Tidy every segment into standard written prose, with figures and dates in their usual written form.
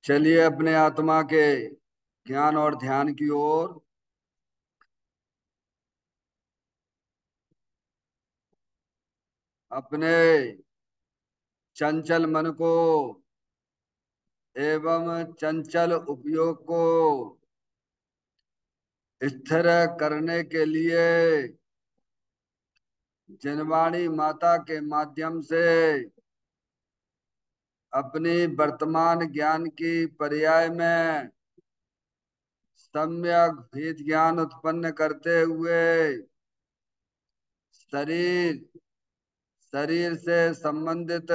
चलिए अपने आत्मा के ज्ञान और ध्यान की ओर। अपने चंचल मन को एवं चंचल उपयोग को स्थिर करने के लिए जिनवाणी माता के माध्यम से अपनी वर्तमान ज्ञान की पर्याय में सम्यक भेद ज्ञान उत्पन्न करते हुए शरीर शरीर से संबंधित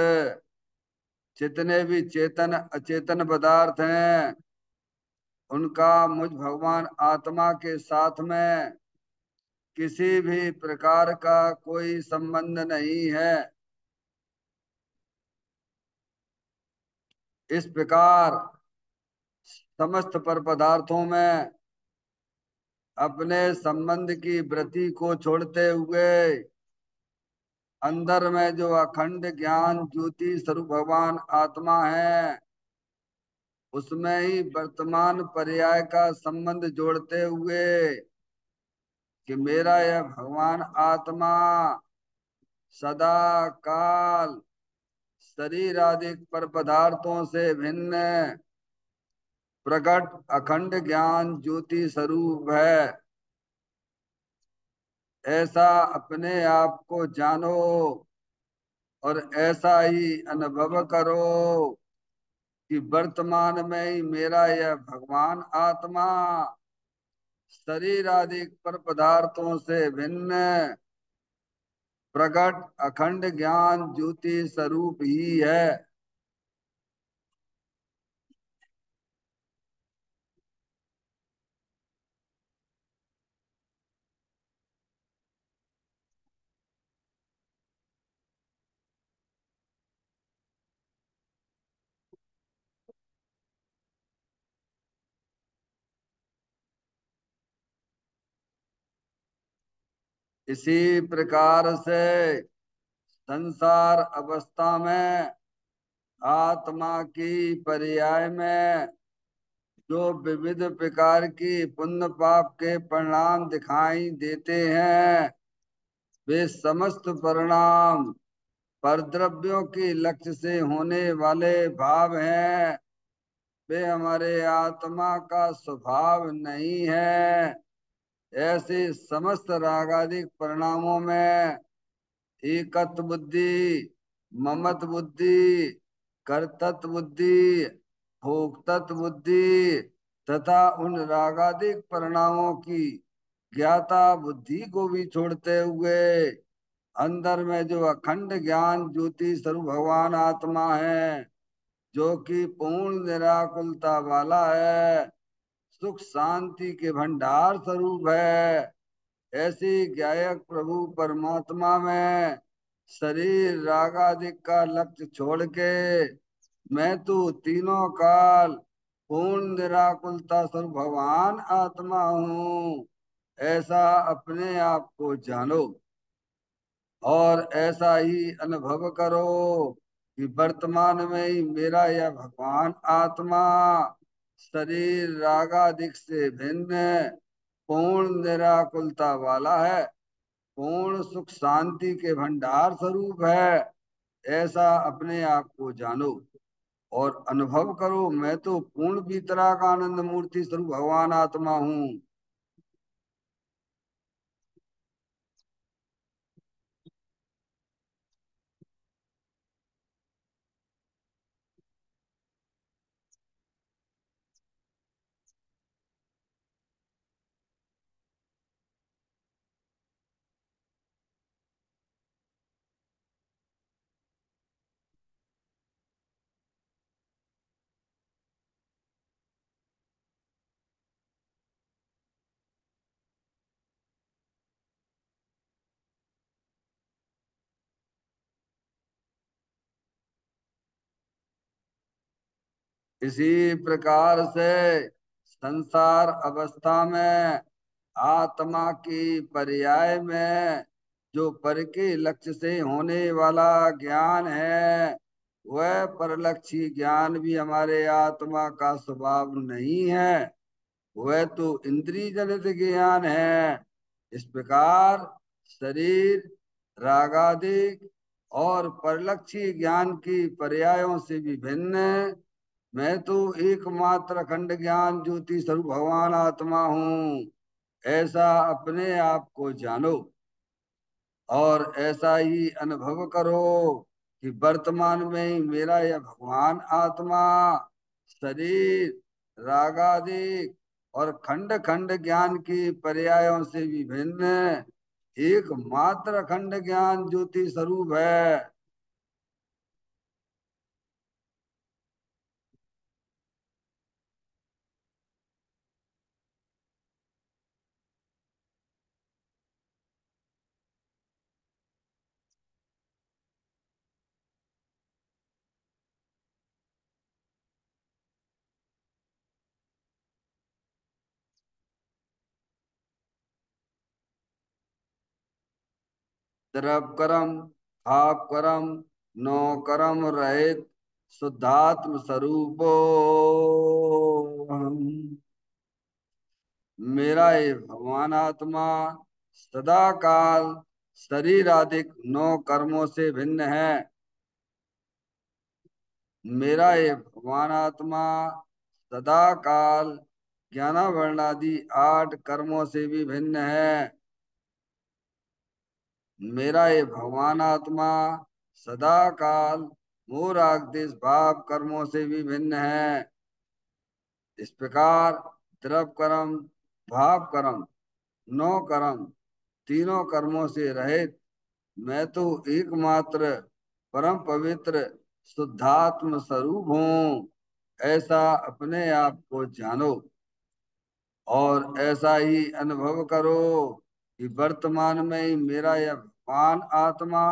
जितने भी चेतन अचेतन पदार्थ हैं उनका मुझ भगवान आत्मा के साथ में किसी भी प्रकार का कोई संबंध नहीं है। इस प्रकार समस्त पर पदार्थों में अपने संबंध की वृत्ति को छोड़ते हुए अंदर में जो अखंड ज्ञान ज्योति स्वरूप भगवान आत्मा है उसमें ही वर्तमान पर्याय का संबंध जोड़ते हुए कि मेरा यह भगवान आत्मा सदा काल शरीर आदि पर पदार्थों से भिन्न प्रकट अखंड ज्ञान ज्योति स्वरूप है। ऐसा अपने आप को जानो और ऐसा ही अनुभव करो कि वर्तमान में ही मेरा यह भगवान आत्मा शरीर आदि पर पदार्थों से भिन्न प्रकट अखंड ज्ञान ज्योति स्वरूप ही है। इसी प्रकार से संसार अवस्था में आत्मा की पर्याय में जो विविध प्रकार की पुण्य पाप के परिणाम दिखाई देते हैं वे समस्त परिणाम परद्रव्यों के लक्ष्य से होने वाले भाव हैं। वे हमारे आत्मा का स्वभाव नहीं है। ऐसे समस्त रागादिक परिणामों में एकत्व बुद्धि, ममत्व बुद्धि, कर्तृत्व बुद्धि, भोक्तृत्व बुद्धि तथा उन रागादिक परिणामों की ज्ञाता बुद्धि को भी छोड़ते हुए अंदर में जो अखंड ज्ञान ज्योति स्वरूप भगवान आत्मा है जो कि पूर्ण निराकुलता वाला है, सुख शांति के भंडार स्वरूप है। ऐसी गायक प्रभु परमात्मा में शरीर रागादिक का लक्ष्य छोड़ के मैं तो तीनों काल पूर्ण निराकुलता स्वरूप भगवान आत्मा हूँ, ऐसा अपने आप को जानो और ऐसा ही अनुभव करो कि वर्तमान में ही मेरा यह भगवान आत्मा शरीर रागादिक से भिन्न पूर्ण निराकुलता वाला है, पूर्ण सुख शांति के भंडार स्वरूप है। ऐसा अपने आप को जानो और अनुभव करो मैं तो पूर्ण वीतराग आनंद मूर्ति स्वरूप भगवान आत्मा हूँ। इसी प्रकार से संसार अवस्था में आत्मा की पर्याय में जो पर के लक्ष्य से होने वाला ज्ञान है वह परलक्षी ज्ञान भी हमारे आत्मा का स्वभाव नहीं है, वह तो इंद्रिय जनित ज्ञान है। इस प्रकार शरीर रागादिक और परलक्षी ज्ञान की पर्यायों से भी भिन्न मैं तो एकमात्र अखंड ज्ञान ज्योति स्वरूप भगवान आत्मा हूँ, ऐसा अपने आप को जानो और ऐसा ही अनुभव करो कि वर्तमान में ही मेरा यह भगवान आत्मा शरीर रागादिक और खंड खंड ज्ञान की पर्यायों से भी भिन्न एकमात्र अखंड ज्ञान ज्योति स्वरूप है। द्रव करम आप करम नो करम रहित शुद्धात्म स्वरूपो हम। मेरा ये भगवान आत्मा सदा काल शरीर आदि नौ कर्मों से भिन्न है। मेरा ये भगवान आत्मा सदा काल ज्ञानावरणादि आठ कर्मों से भी भिन्न है। मेरा ये भगवान आत्मा सदा काल मूरागदेश भाव कर्मों से भी भिन्न है। इस प्रकार द्रव कर्म भाव कर्म नौ कर्म तीनों कर्मों से रहित मैं तो एकमात्र परम पवित्र शुद्धात्म स्वरूप हूँ, ऐसा अपने आप को जानो और ऐसा ही अनुभव करो कि वर्तमान में ही मेरा यह भगवान आत्मा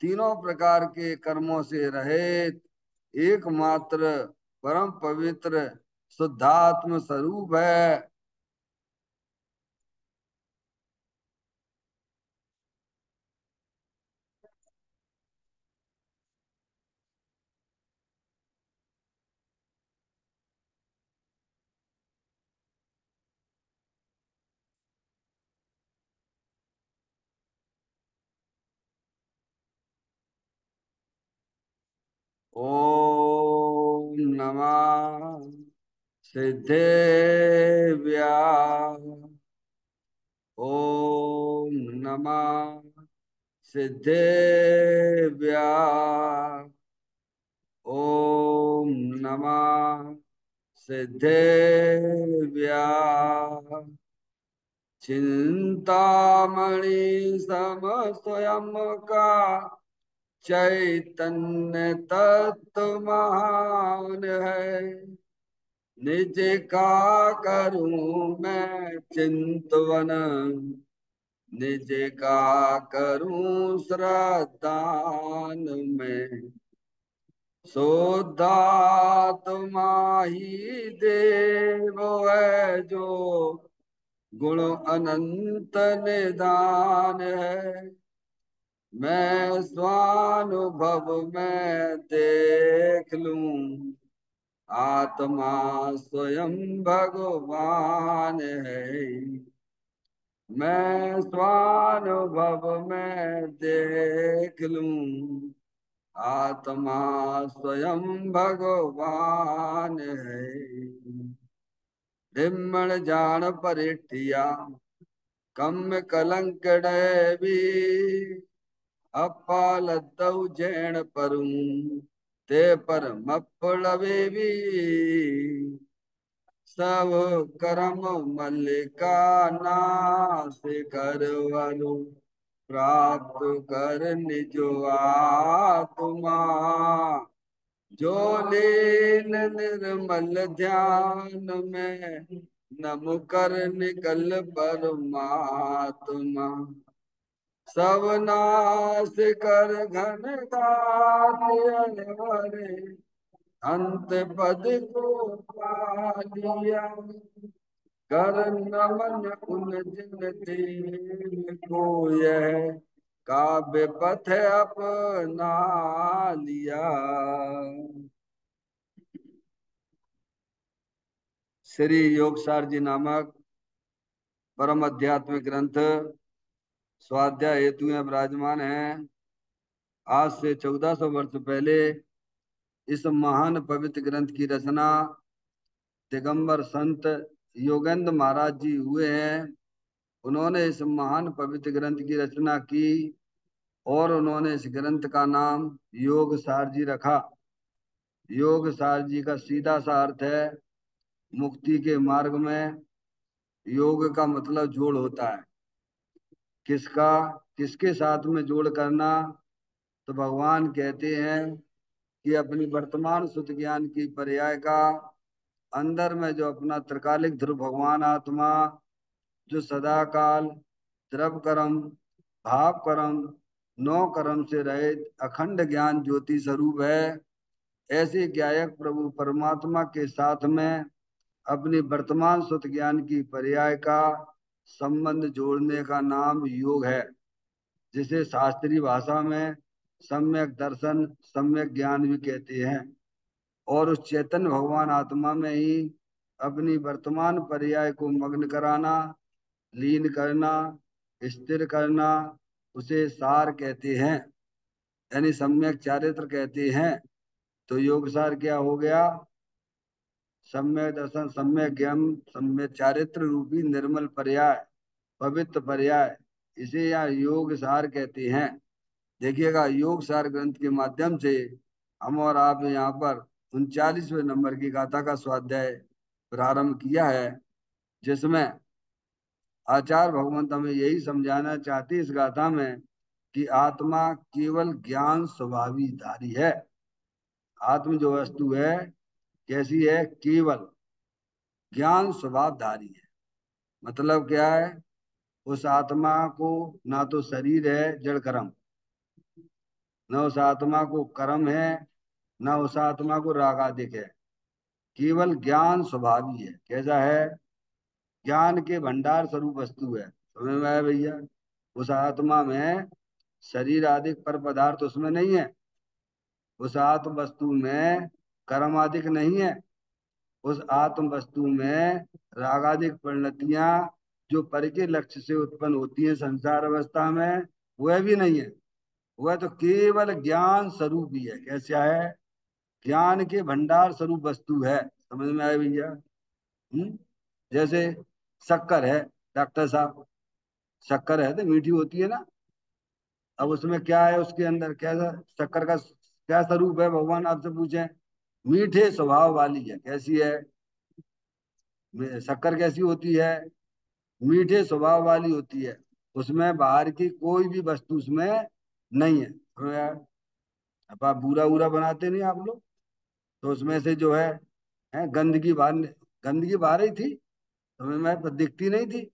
तीनों प्रकार के कर्मों से रहित एकमात्र परम पवित्र शुद्धात्म स्वरूप है। ओम नमः सिद्धेभ्य। ओम नमः सिद्धेभ्य। ओम नमः सिद्धेभ्य। चिंतामणि सम स्वयं का चैतन्य तत्व महान है। निज का करूं मैं चिंतवन, निज का करूं श्रद्धान में। शुद्धात्मा ही देव है जो गुण अनंत निदान है। मैं स्वानुभव में देख लूं आत्मा स्वयं भगवान है। मैं स्वानुभव में देख लूं आत्मा स्वयं भगवान है। ब्रह्मण जान परिठिया कम कलंक भी अपालतौ जैन परूं ते पर मप्पड़वे भी। सब करम मल्लिका नाश करवरु प्राप्त कर निजो आत्मा। जो लीन निर्मल ध्यान में नम कर निकल परमात्मा। सब नाश कर घन घात अंत पद को पा लिया। कर नमन उन जिन देव को यह काव्य पथ अपना लिया। श्री योगसार जी नामक परम आध्यात्मिक ग्रंथ स्वाध्याय हेतु में विराजमान है। आज से 1400 वर्ष पहले इस महान पवित्र ग्रंथ की रचना दिगंबर संत योगेंद्र महाराज जी हुए हैं। उन्होंने इस महान पवित्र ग्रंथ की रचना की और उन्होंने इस ग्रंथ का नाम योग सार जी रखा। योग सार जी का सीधा सा अर्थ है मुक्ति के मार्ग में। योग का मतलब जोड़ होता है। किसका किसके साथ में जोड़ करना? तो भगवान कहते हैं कि अपनी वर्तमान सुध ज्ञान की पर्याय का अंदर में जो अपना त्रिकालिक ध्रुव भगवान आत्मा जो सदा काल द्रव कर्म भाव कर्म नौ कर्म से रहित अखंड ज्ञान ज्योति स्वरूप है। ऐसे ज्ञायक प्रभु परमात्मा के साथ में अपनी वर्तमान सुत ज्ञान की पर्याय का संबंध जोड़ने का नाम योग है, जिसे शास्त्रीय भाषा में सम्यक दर्शन सम्यक ज्ञान भी कहते हैं। और उस चैतन्य भगवान आत्मा में ही अपनी वर्तमान पर्याय को मग्न कराना, लीन करना, स्थिर करना, उसे सार कहते हैं, यानी सम्यक चारित्र कहते हैं। तो योग सार क्या हो गया? सम्यक दर्शन सम्यक ज्ञान सम्यक चारित्र रूपी निर्मल पर्याय, पवित्र पर्याय, इसे यहाँ योग सार कहते हैं। देखिएगा, योग सार ग्रंथ के माध्यम से हम और आप यहाँ पर 39वें नंबर की गाथा का स्वाध्याय प्रारंभ किया है, जिसमें आचार्य भगवंत हमें यही समझाना चाहते इस गाथा में कि आत्मा केवल ज्ञान स्वभावी धारी है। आत्म जो वस्तु है कैसी है? केवल ज्ञान स्वभावधारी है। मतलब क्या है? उस आत्मा को ना तो शरीर है जड़ कर्म, न उस आत्मा को कर्म है, न उस आत्मा को राग आदिक है। केवल ज्ञान स्वभावी है। कैसा है? ज्ञान के भंडार स्वरूप वस्तु है। समझ में आया भैया? उस आत्मा में शरीर आदि पर पदार्थ उसमें नहीं है। उस आत्म वस्तु में कर्म आदिक नहीं है। उस आत्म वस्तु में रागादिक परिणतियां जो पर के लक्ष्य से उत्पन्न होती है संसार अवस्था में, वह भी नहीं है। वह तो केवल ज्ञान स्वरूप ही है। कैसा है? ज्ञान के भंडार स्वरूप वस्तु है। समझ में आया भैया? जैसे शक्कर है, डॉक्टर साहब, शक्कर है तो मीठी होती है ना। अब उसमें क्या है? उसके अंदर कैसा शक्कर का क्या स्वरूप है? भगवान आपसे पूछे। मीठे स्वभाव वाली है। कैसी है? शक्कर कैसी होती है? मीठे स्वभाव वाली होती है। उसमें बाहर की कोई भी वस्तु उसमें नहीं है। तो यार, अब आप बूरा वूरा बनाते नहीं आप लोग, तो उसमें से जो है गंदगी बाहर ही थी, समझ में पर दिखती नहीं थी।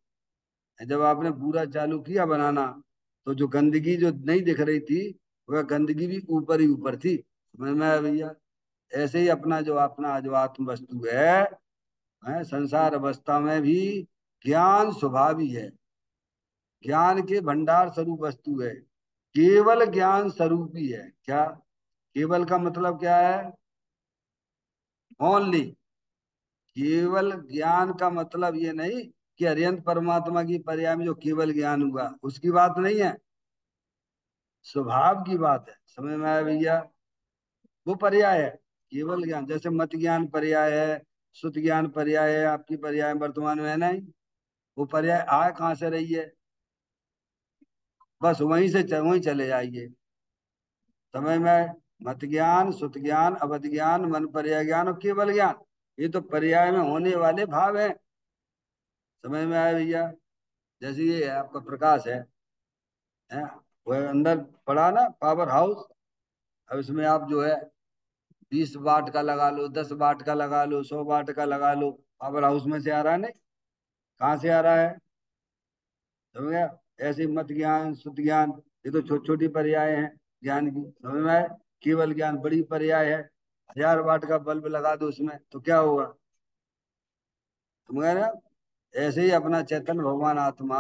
जब आपने पूरा चालू किया बनाना, तो जो गंदगी जो नहीं दिख रही थी, वह गंदगी भी ऊपर ही ऊपर थी। समझ में आया भैया? ऐसे ही अपना जो आत्म वस्तु है संसार अवस्था में भी ज्ञान स्वभाव ही है। ज्ञान के भंडार स्वरूप वस्तु है। केवल ज्ञान स्वरूप ही है। क्या? केवल का मतलब क्या है? ओनली। केवल ज्ञान का मतलब ये नहीं कि अरिहंत परमात्मा की पर्याय में जो केवल ज्ञान हुआ उसकी बात नहीं है, स्वभाव की बात है। समझ में आया भैया? वो पर्याय है केवल ज्ञान। जैसे मत ज्ञान पर्याय है, सुत ज्ञान पर्याय है, आपकी पर्याय वर्तमान में है नहीं। वो पर्याय आए कहाँ से रही है? बस वहीं चले जाइए। समय में मत ज्ञान सुत ज्ञान अवध ज्ञान मन पर्याय ज्ञान और केवल ज्ञान, ये तो पर्याय में होने वाले भाव हैं। समझ में आया भैया? जैसे ये आपका प्रकाश है वह अंदर पड़ा ना पावर हाउस। अब इसमें आप जो है 20 वाट का लगा लो, 10 वाट का लगा लो, 100 वाट का लगा लो, पावर हाउस में से आ रहा है नहीं? कहाँ से आ रहा है? समझ गया? ऐसे मत ज्ञान शुद्ध ज्ञान, ये तो छोटी छोटी पर्याय हैं ज्ञान की। समझ में आए? केवल ज्ञान बड़ी पर्याय है। 1000 वाट का बल्ब लगा दो उसमें तो क्या होगा? समझ गए ना? ऐसे ही अपना चैतन्य भगवान आत्मा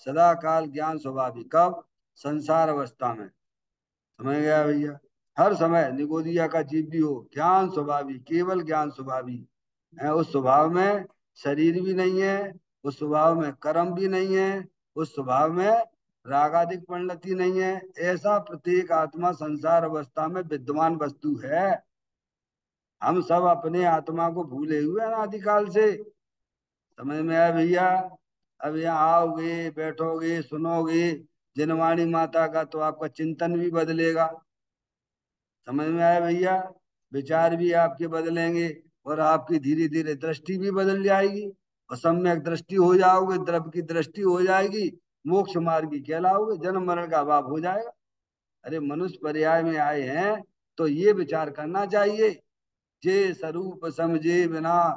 सदा काल ज्ञान स्वभाविक। कब? संसार अवस्था में। समझ गया भैया। हर समय निगोदिया का जीव भी हो ज्ञान स्वभावी, केवल ज्ञान स्वभावी है। उस स्वभाव में शरीर भी नहीं है, उस स्वभाव में कर्म भी नहीं है, उस स्वभाव में रागादिक परिणति नहीं है। ऐसा प्रत्येक आत्मा संसार अवस्था में विद्यमान वस्तु है। हम सब अपने आत्मा को भूले हुए हैं अनादिकाल से। समझ में आया भैया। अब यहाँ आओगे, बैठोगे, सुनोगे जिनवाणी माता का, तो आपका चिंतन भी बदलेगा। समझ में आया भैया। विचार भी आपके बदलेंगे, और आपकी धीरे धीरे दृष्टि भी बदल जाएगी, और सम्यक दृष्टि हो जाओगे, द्रव की दृष्टि हो जाएगी, मोक्ष मार्गी कहलाओगे, जन्म मरण का अभाव हो जाएगा। अरे मनुष्य पर्याय में आए हैं तो ये विचार करना चाहिए, जे स्वरूप समझे बिना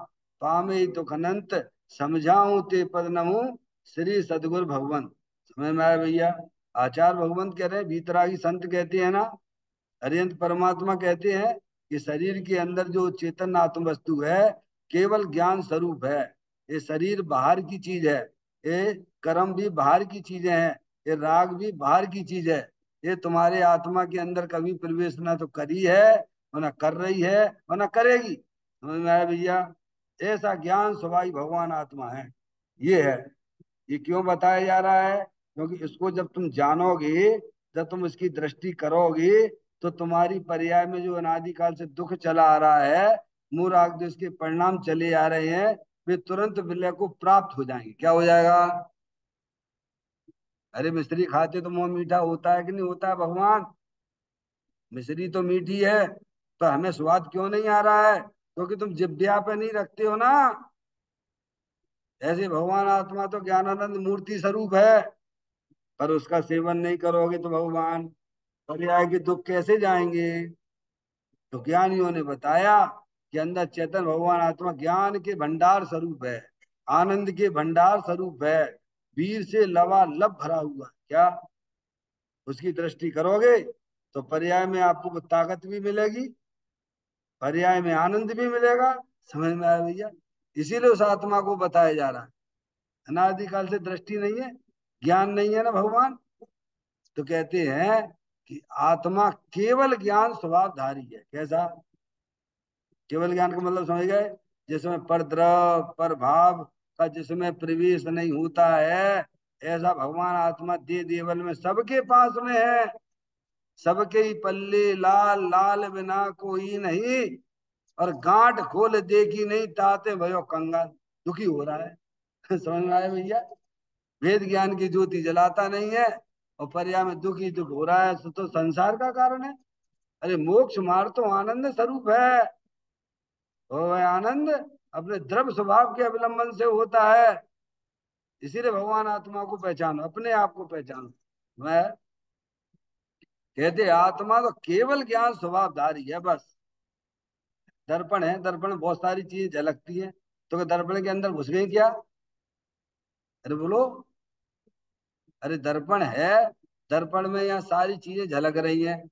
पामे दुख अनंत, समझाऊं ते पद नमो श्री सदगुरु भगवान। समझ में आया भैया। आचार्य भगवंत कह रहे हैं, भीतरागी संत कहते हैं ना, हरियंत परमात्मा कहते हैं कि शरीर के अंदर जो चेतन आत्म वस्तु है केवल ज्ञान स्वरूप है। ये शरीर बाहर की चीज है, ये कर्म भी बाहर की चीजें हैं, ये राग भी बाहर की चीज है। ये तुम्हारे आत्मा के अंदर कभी प्रवेश ना तो करी है, और ना कर रही है, और ना करेगी। समझ में आया भैया। ऐसा ज्ञान स्वभाव भगवान आत्मा है। ये है। ये क्यों बताया जा रहा है? क्योंकि इसको जब तुम जानोगे, जब तुम इसकी दृष्टि करोगे, तो तुम्हारी पर्याय में जो अनादिकाल से दुख चला आ रहा है, मूल आग जो इसके परिणाम चले आ रहे हैं, वे तुरंत विलय को प्राप्त हो जाएंगे। क्या हो जाएगा? अरे मिश्री खाते तो मुंह मीठा होता है कि नहीं होता है भगवान? मिश्री तो मीठी है, तो हमें स्वाद क्यों नहीं आ रहा है? क्योंकि तुम जिब्या पे नहीं रखते हो ना। ऐसे भगवान आत्मा तो ज्ञानानंद मूर्ति स्वरूप है, पर उसका सेवन नहीं करोगे तो भगवान पर्याय के दुख कैसे जाएंगे? तो ज्ञानियों ने बताया कि अंदर चेतन भगवान आत्मा ज्ञान के भंडार स्वरूप है, आनंद के भंडार स्वरूप है, वीर से लबालब भरा हुआ। क्या उसकी दृष्टि करोगे तो पर्याय में आपको ताकत भी मिलेगी, पर्याय में आनंद भी मिलेगा। समझ में आया भैया। इसीलिए उस आत्मा को बताया जा रहा है। अनादिकाल से दृष्टि नहीं है, ज्ञान नहीं है ना भगवान, तो कहते हैं कि आत्मा केवल ज्ञान स्वभावधारी है। कैसा? केवल ज्ञान का मतलब समझ गए? जिसमें पर द्रव पर भाव का जिसमें प्रवेश नहीं होता है, ऐसा भगवान आत्मा दे देवल में सबके पास में है। सबके ही पल्ले लाल लाल बिना कोई नहीं, और गांठ खोल देखी नहीं ताते भयो कंगाल। दुखी हो रहा है। समझ में आया भैया। वेद ज्ञान की ज्योति जलाता नहीं है, और पर्या में दुखी दुख हो रहा है, तो संसार का कारण है। अरे मोक्ष मार्ग तो आनंद स्वरूप है। वह आनंद अपने द्रव्य स्वभाव के अवलंबन से होता है। इसीलिए भगवान आत्मा को पहचानो, अपने आप को पहचानो। मैं कहते आत्मा तो केवल ज्ञान स्वभावधारी है बस। दर्पण है, दर्पण में बहुत सारी चीजें झलकती है, तो क्या दर्पण के अंदर घुस गई क्या? अरे बोलो। अरे दर्पण है, दर्पण में यहाँ सारी चीजें झलक रही हैं।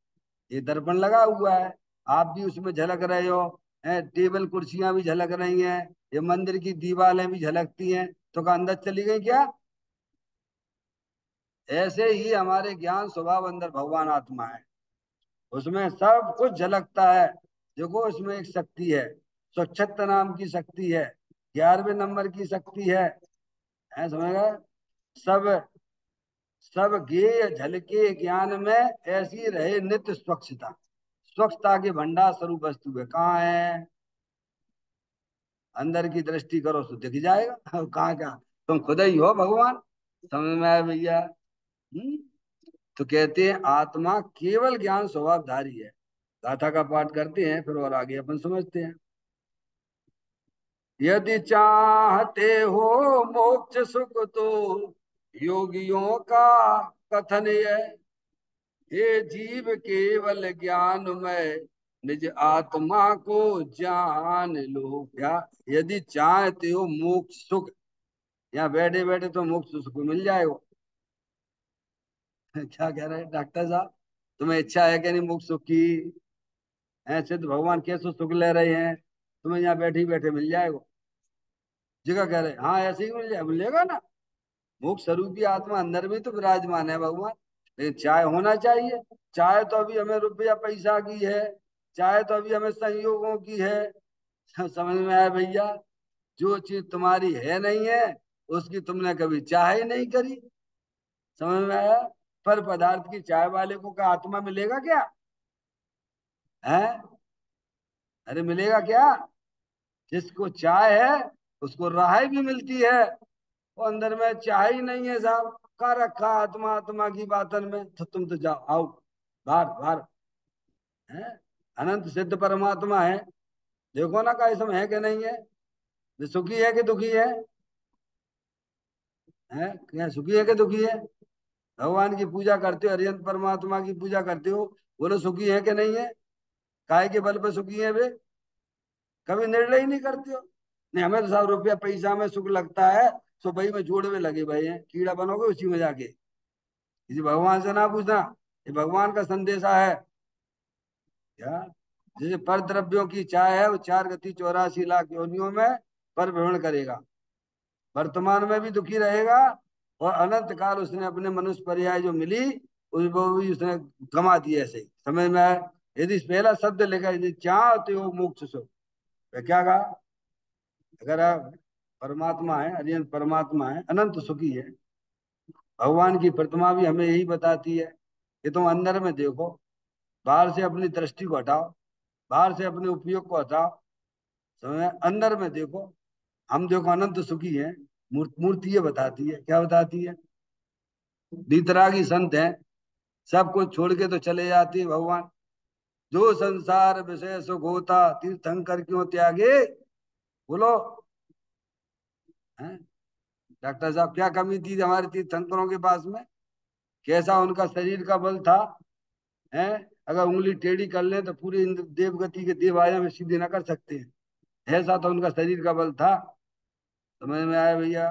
ये दर्पण लगा हुआ है, आप भी उसमें झलक रहे हो। टेबल कुर्सियां भी झलक रही हैं, ये मंदिर की दीवारें भी झलकती हैं, तो क्या अंदर चली गई क्या? ऐसे ही हमारे ज्ञान स्वभाव अंदर भगवान आत्मा है, उसमें सब कुछ झलकता है। देखो उसमें एक शक्ति है, स्वच्छता नाम की शक्ति है, 11वें नंबर की शक्ति है समझ गए? सब सब गेय झलके ज्ञान में, ऐसी रहे नित्य स्वच्छता। स्वच्छता के भंडार स्वरूप वस्तु है। कहाँ है? अंदर की दृष्टि करो तो दिख जाएगा। कहाँ क्या? तुम खुद ही हो भगवान। समझ में आया भैया। तो कहते हैं आत्मा केवल ज्ञान स्वभावधारी है। गाथा का पाठ करते हैं फिर और आगे अपन समझते हैं। यदि चाहते हो मोक्ष सुख तो योगियों का कथन है, ये जीव केवल ज्ञान में निज आत्मा को जान लो। क्या? यदि चाहते हो मोक्ष सुख, यहाँ बैठे बैठे तो मोक्ष सुख मिल जाएगा। क्या कह रहे हैं डॉक्टर साहब? तुम्हें इच्छा है कि नहीं मोक्ष सुख की? ऐसे तो भगवान कैसे सुख ले रहे हैं, तुम्हें यहाँ बैठे बैठे मिल जाएगा। जगह कह रहे हैं, हाँ ऐसे ही मिल जाए, मिलेगा ना। मोक्ष स्वरूपी आत्मा अंदर में तो विराजमान है भगवान। लेकिन चाय होना चाहिए। चाय तो अभी हमें रुपया पैसा की है, चाय तो अभी हमें संयोगों की है। समझ में आया भैया? जो चीज तुम्हारी है नहीं है, उसकी तुमने कभी चाह ही नहीं करी। समझ में आया? पर पदार्थ की चाय वाले को क्या आत्मा मिलेगा क्या? है? अरे मिलेगा क्या? जिसको चाय है उसको राह भी मिलती है। वो अंदर में चाह ही नहीं है साहब, का रखा आत्मा आत्मा की बातन में। तो तुम तो जाओ, आओ बाहर बाहर। है? अनंत सिद्ध परमात्मा है। देखो ना का इसमें है कि नहीं है? ये सुखी है कि दुखी है? क्या सुखी है कि दुखी है? भगवान की पूजा करते हो, अरिहंत परमात्मा की पूजा करते हो, बोलो सुखी है कि नहीं है? काय के बल पे सुखी है वे? कभी निर्णय ही नहीं करते हो। नहीं, हमें तो साहब रुपया पैसा में सुख लगता है, तो भाई में जोड़ में लगे भाई हैं, कीड़ा बनोगे उसी में जाके। किसी भगवान से ना पूछना, ये भगवान का संदेशा है क्या? जैसे पर द्रव्यों की चाय है, वो 4 गति 84 लाख योनियों में पर भ्रमण करेगा, वर्तमान में भी दुखी रहेगा, और अनंत काल उसने अपने मनुष्य पर्याय जो मिली वो भी उसने गमा दी। ऐसे ही समझ में आया? यदि पहला शब्द लिखा, यदि चाहते हो मोक्ष सुख, तो क्या कहा? अगर आप परमात्मा है, अरिहंत परमात्मा है, अनंत सुखी है, भगवान की प्रतिमा भी हमें यही बताती है कि तुम अंदर में देखो, बाहर से अपनी दृष्टि को हटाओ, बाहर से अपने उपयोग को हटाओ, समझ? अंदर में देखो। हम देखो अनंत सुखी है। मूर्ति ये बताती है, क्या बताती है? बीतरागी संत हैं, सब कुछ छोड़ के तो चले जाते हैं भगवान। जो संसार विषय सुख होता, तीर्थंकर क्यों त्यागे? बोलो। हैं? डॉक्टर साहब क्या कमी थी हमारे तीर्थंकरों के पास में? कैसा उनका शरीर का बल था? हैं? अगर उंगली टेढ़ी कर लें तो पूरे इंद्र देवगति के देव आया में सीधे ना कर सकते हैं, ऐसा तो उनका शरीर का बल था। समझ में आया भैया?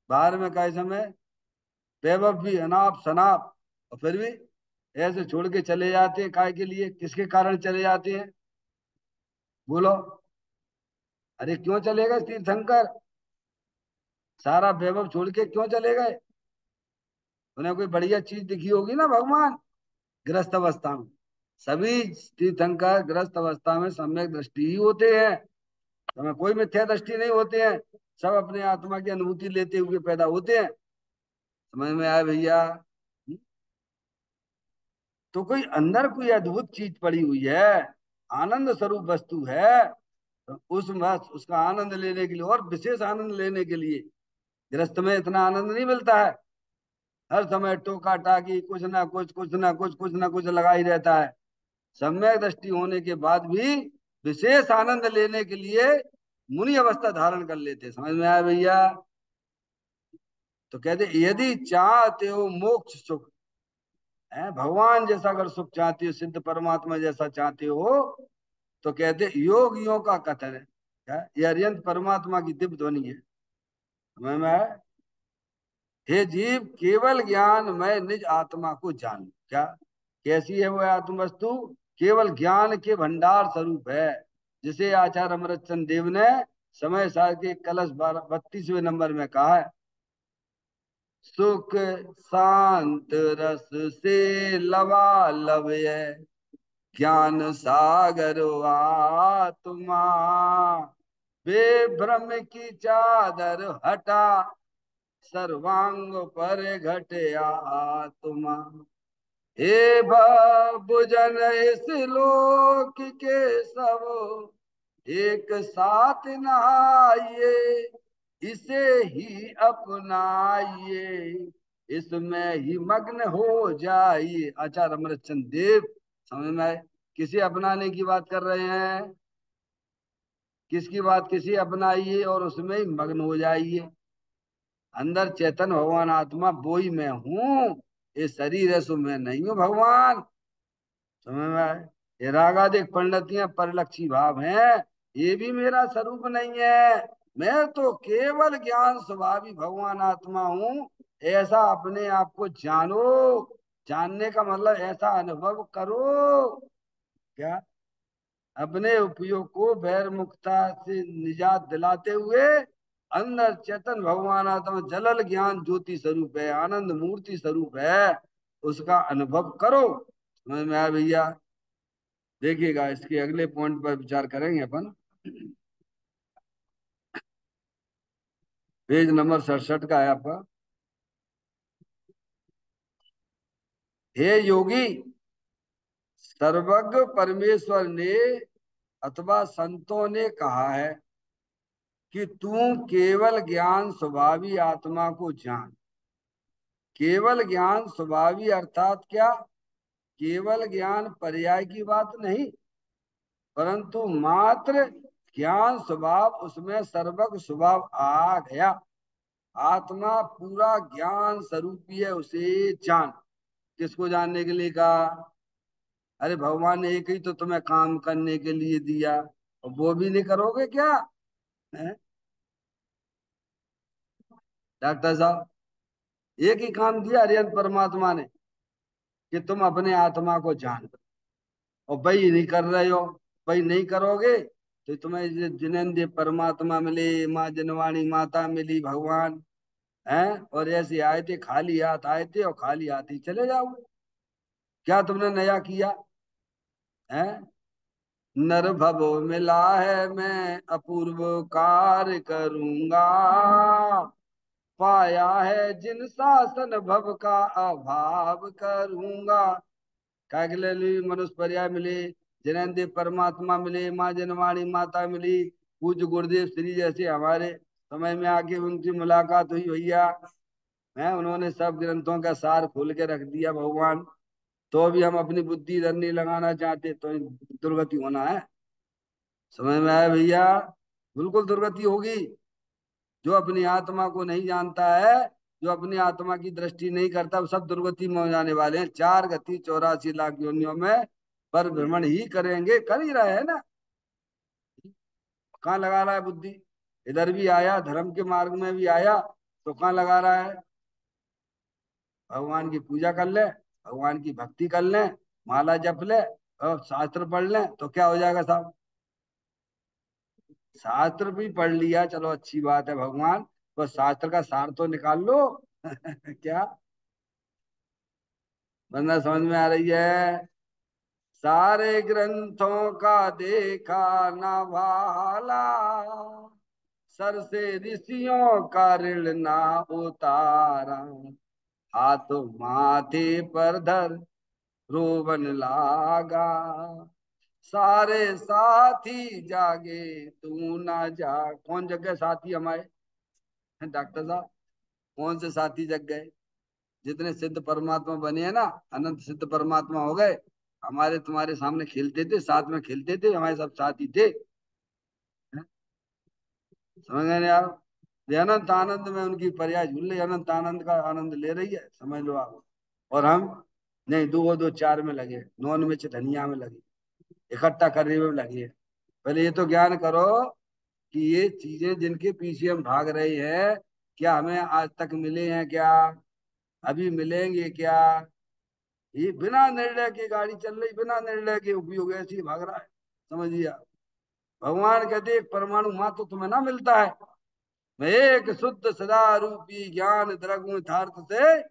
बाहर में काय समय वैभव भी अनाप शनाप, और फिर भी ऐसे छोड़ के चले जाते हैं। काय के लिए, किसके कारण चले जाते हैं? बोलो। अरे क्यों चले गए तीर्थंकर? सारा वैभव छोड़ के क्यों चले गए? उन्हें कोई बढ़िया चीज दिखी होगी ना भगवान, गृहस्थ अवस्था में। सभी तीर्थंकर गृहस्थ अवस्था में सम्यक दृष्टि ही होते हैं, हमें कोई मिथ्या दृष्टि नहीं होते हैं। सब अपने आत्मा की अनुभूति लेते हुए पैदा होते हैं। समझ में आया भैया? तो कोई अंदर कोई अद्भुत चीज पड़ी हुई है, आनंद स्वरूप वस्तु है। तो उसका आनंद लेने के लिए, और विशेष आनंद लेने के लिए, गृहस्थ में इतना आनंद नहीं मिलता है। हर समय टोका टाकी, कुछ ना कुछ कुछ ना कुछ कुछ ना कुछ लगा ही रहता है। सम्यक दृष्टि होने के बाद भी विशेष आनंद लेने के लिए मुनि अवस्था धारण कर लेते। समझ में आया भैया? तो कहते यदि चाहते हो मोक्ष सुख, है भगवान जैसा अगर सुख चाहते हो, सिद्ध परमात्मा जैसा चाहते हो, तो कहते योगियों का कथन है क्या, ये अरिहंत परमात्मा की दिव्य ध्वनि है। समझ में आया? हे जीव, केवल ज्ञान मैं निज आत्मा को जान। क्या? कैसी है वो आत्म वस्तु? केवल ज्ञान के भंडार स्वरूप है, जिसे आचार्य अमृतचंद देव ने समय सार के कलश 32वें नंबर में कहा है। सुख शांत रस से लबालब है, ज्ञान सागर आत्मा, बेभ्रम की चादर हटा, सर्वांग पर घटे आत्मा। हे भुजन इस लोक के सब एक साथ नहाइए, इसे ही अपनाइए, इसमें ही मग्न हो जाइए। आचार्य अमृतचंद देव। समझ में आए? किसे अपनाने की बात कर रहे हैं? किसकी बात? किसे अपनाइए और उसमें ही मग्न हो जाइए। अंदर चेतन भगवान आत्मा वो ही मैं हूं, ये शरीर है सो मैं नहीं हूं भगवान। समझ में आए? ये रागादिक परिणतियां परिलक्षी भाव हैं, ये भी मेरा स्वरूप नहीं है। मैं तो केवल ज्ञान स्वभावी भगवान आत्मा हूं। ऐसा अपने आप को जानो। जानने का मतलब ऐसा अनुभव करो। क्या? अपने उपयोग को बैर मुक्ता से निजात दिलाते हुए, अंदर चेतन भगवान आत्मा जलल ज्ञान ज्योति स्वरूप है, आनंद मूर्ति स्वरूप है, उसका अनुभव करो। समझ में आया भैया? देखिएगा, इसके अगले पॉइंट पर विचार करेंगे अपन। पेज नंबर 67 का है आपका। हे योगी, सर्वज्ञ परमेश्वर ने अथवा संतों ने कहा है कि तू केवल ज्ञान स्वभावी आत्मा को जान। केवल ज्ञान स्वभावी अर्थात क्या? केवल ज्ञान पर्याय की बात नहीं, परंतु मात्र ज्ञान स्वभाव, उसमें सर्वज्ञ स्वभाव आ गया। आत्मा पूरा ज्ञान स्वरूपी है, उसे जान। किसको जानने के लिए कहा? अरे भगवान ने एक ही तो तुम्हें काम करने के लिए दिया, और वो भी नहीं करोगे क्या? है? डॉक्टर साहब, एक ही काम दिया हरियन परमात्मा ने कि तुम अपने आत्मा को जान लो, और वही नहीं कर रहे हो। वही नहीं करोगे तो तुम्हें जिनेंद्र परमात्मा मिले, माँ जनवाणी माता मिली, भगवान हैं, और ऐसे आए थे, खाली हाथ आए थे और खाली हाथ ही चले जाओगे। क्या तुमने नया किया है? नर भव मिला है, मैं अपूर्व कार्य करूंगा। पाया है जिन शासन भव का अभाव करूंगा। काय के लिए? मनुष्य पर्याय मिले, जैनदेव परमात्मा मिले, माँ जनवाणी माता मिली, पूज्य गुरुदेव श्री जैसे हमारे समय में आके उनकी मुलाकात हुई भैया। है, उन्होंने सब ग्रंथों का सार खोल के रख दिया भगवान। तो भी हम अपनी बुद्धि इधर नहीं लगाना चाहते, तो दुर्गति होना है। समझ में आया भैया? बिल्कुल दुर्गति होगी। जो अपनी आत्मा को नहीं जानता है, जो अपनी आत्मा की दृष्टि नहीं करता, वो सब दुर्गति में हो जाने वाले हैं। 4 गति 84 लाख योनियों में पर भ्रमण ही करेंगे, कर ही रहे हैं ना। कहाँ लगा रहा है बुद्धि? इधर भी आया, धर्म के मार्ग में भी आया, तो कहाँ लगा रहा है? भगवान की पूजा कर ले, भगवान की भक्ति कर ले, माला जप ले और शास्त्र पढ़ ले, तो क्या हो जाएगा साहब? शास्त्र भी पढ़ लिया, चलो अच्छी बात है भगवान, तो शास्त्र का सार तो निकाल लो। क्या? बंदा समझ में आ रही है? सारे ग्रंथों का देखा न भाला, सर से ऋषियों का ऋण ना उतारा। हाथ माथे पर धर रोवन लागा, सारे साथी जागे तू ना जा। कौन जग गए साथी हमारे? डॉक्टर साहब, कौन से साथी जग गए? जितने सिद्ध परमात्मा बने हैं ना, अनंत सिद्ध परमात्मा हो गए, हमारे तुम्हारे सामने खेलते थे, साथ में खेलते थे, हमारे सब साथी थे। समझ गए आप? ये अनंत आनंद में उनकी पर्याय झूल रही, अनंत आनंद का आनंद ले रही है, समझ लो आप। और हम नहीं, दो दो चार में लगे, नॉन में धनिया में लगे, इकट्ठा करने में लगे हैं। पहले ये तो ज्ञान करो कि ये चीजें जिनके पीछे हम भाग रहे हैं, क्या हमें आज तक मिले हैं क्या? अभी मिलेंगे क्या? ये बिना निर्णय की गाड़ी चल रही, बिना निर्णय के उपयोग ऐसे ही भाग रहा है। समझिए आप। भगवान कहते एक परमाणु मात्र तो तुम्हें ना मिलता है। मैं एक शुद्ध सदा रूपी ज्ञान द्रगुण यथार्थ से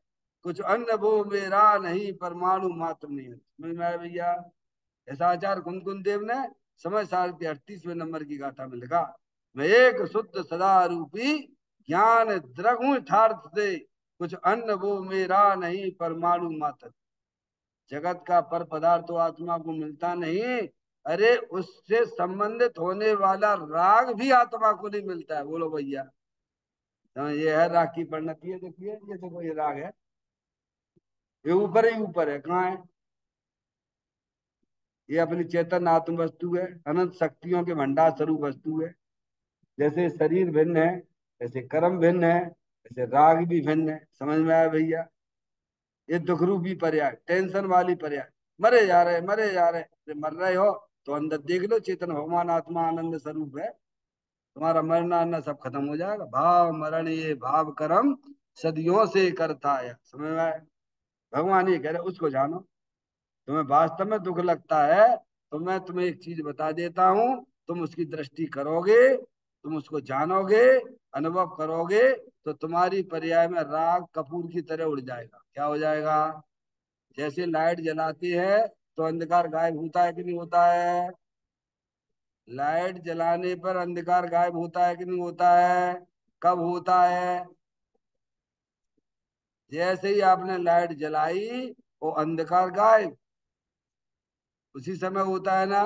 कुछ अन्य वो मेरा नहीं, परमाणु मात्र नहीं है। समझ में आया भैया? ऐसा आचार्य कुंदकुंद देव ने समय सार के 38वें नंबर की गाथा में लिखा। मैं एक शुद्ध सदा रूपी ज्ञान द्रगुण यथार्थ से कुछ अन्य वो मेरा नहीं, परमाणु मात्र। जगत का पर पदार्थ तो आत्मा को मिलता नहीं। अरे उससे संबंधित होने वाला राग भी आत्मा को नहीं मिलता है। बोलो भैया। ये है राग की परिणति है, देखिए ये देखो, ये राग है, ये ऊपर ही ऊपर है, कहाँ है? ये अपनी चेतन आत्म वस्तु है, अनंत शक्तियों के भंडार स्वरूप वस्तु है। जैसे शरीर भिन्न है, जैसे कर्म भिन्न है, जैसे राग भी भिन्न है। समझ में आया भैया? ये दुख रूपी पर्याय, टेंशन वाली पर्याय, मरे जा रहे मरे जा रहे। अरे मर रहे हो तो अंदर देख लो, चेतन भगवान आत्मा आनंद स्वरूप है। तुम्हारा मरना आना सब खत्म हो जाएगा। भाव मरण ये भाव कर्म सदियों से करता है। समझ में आया? भगवान ये कह रहे उसको जानो। तुम्हें वास्तव में दुख लगता है तो मैं तुम्हें एक चीज बता देता हूँ, तुम उसकी दृष्टि करोगे, तुम उसको जानोगे, अनुभव करोगे, तो तुम्हारी पर्याय में राग कपूर की तरह उड़ जाएगा। क्या हो जाएगा? जैसे लाइट जलाती है तो अंधकार गायब होता है कि नहीं होता है? लाइट जलाने पर अंधकार गायब होता है कि नहीं होता है? कब होता है? जैसे ही आपने लाइट जलाई वो अंधकार गायब, उसी समय होता है ना।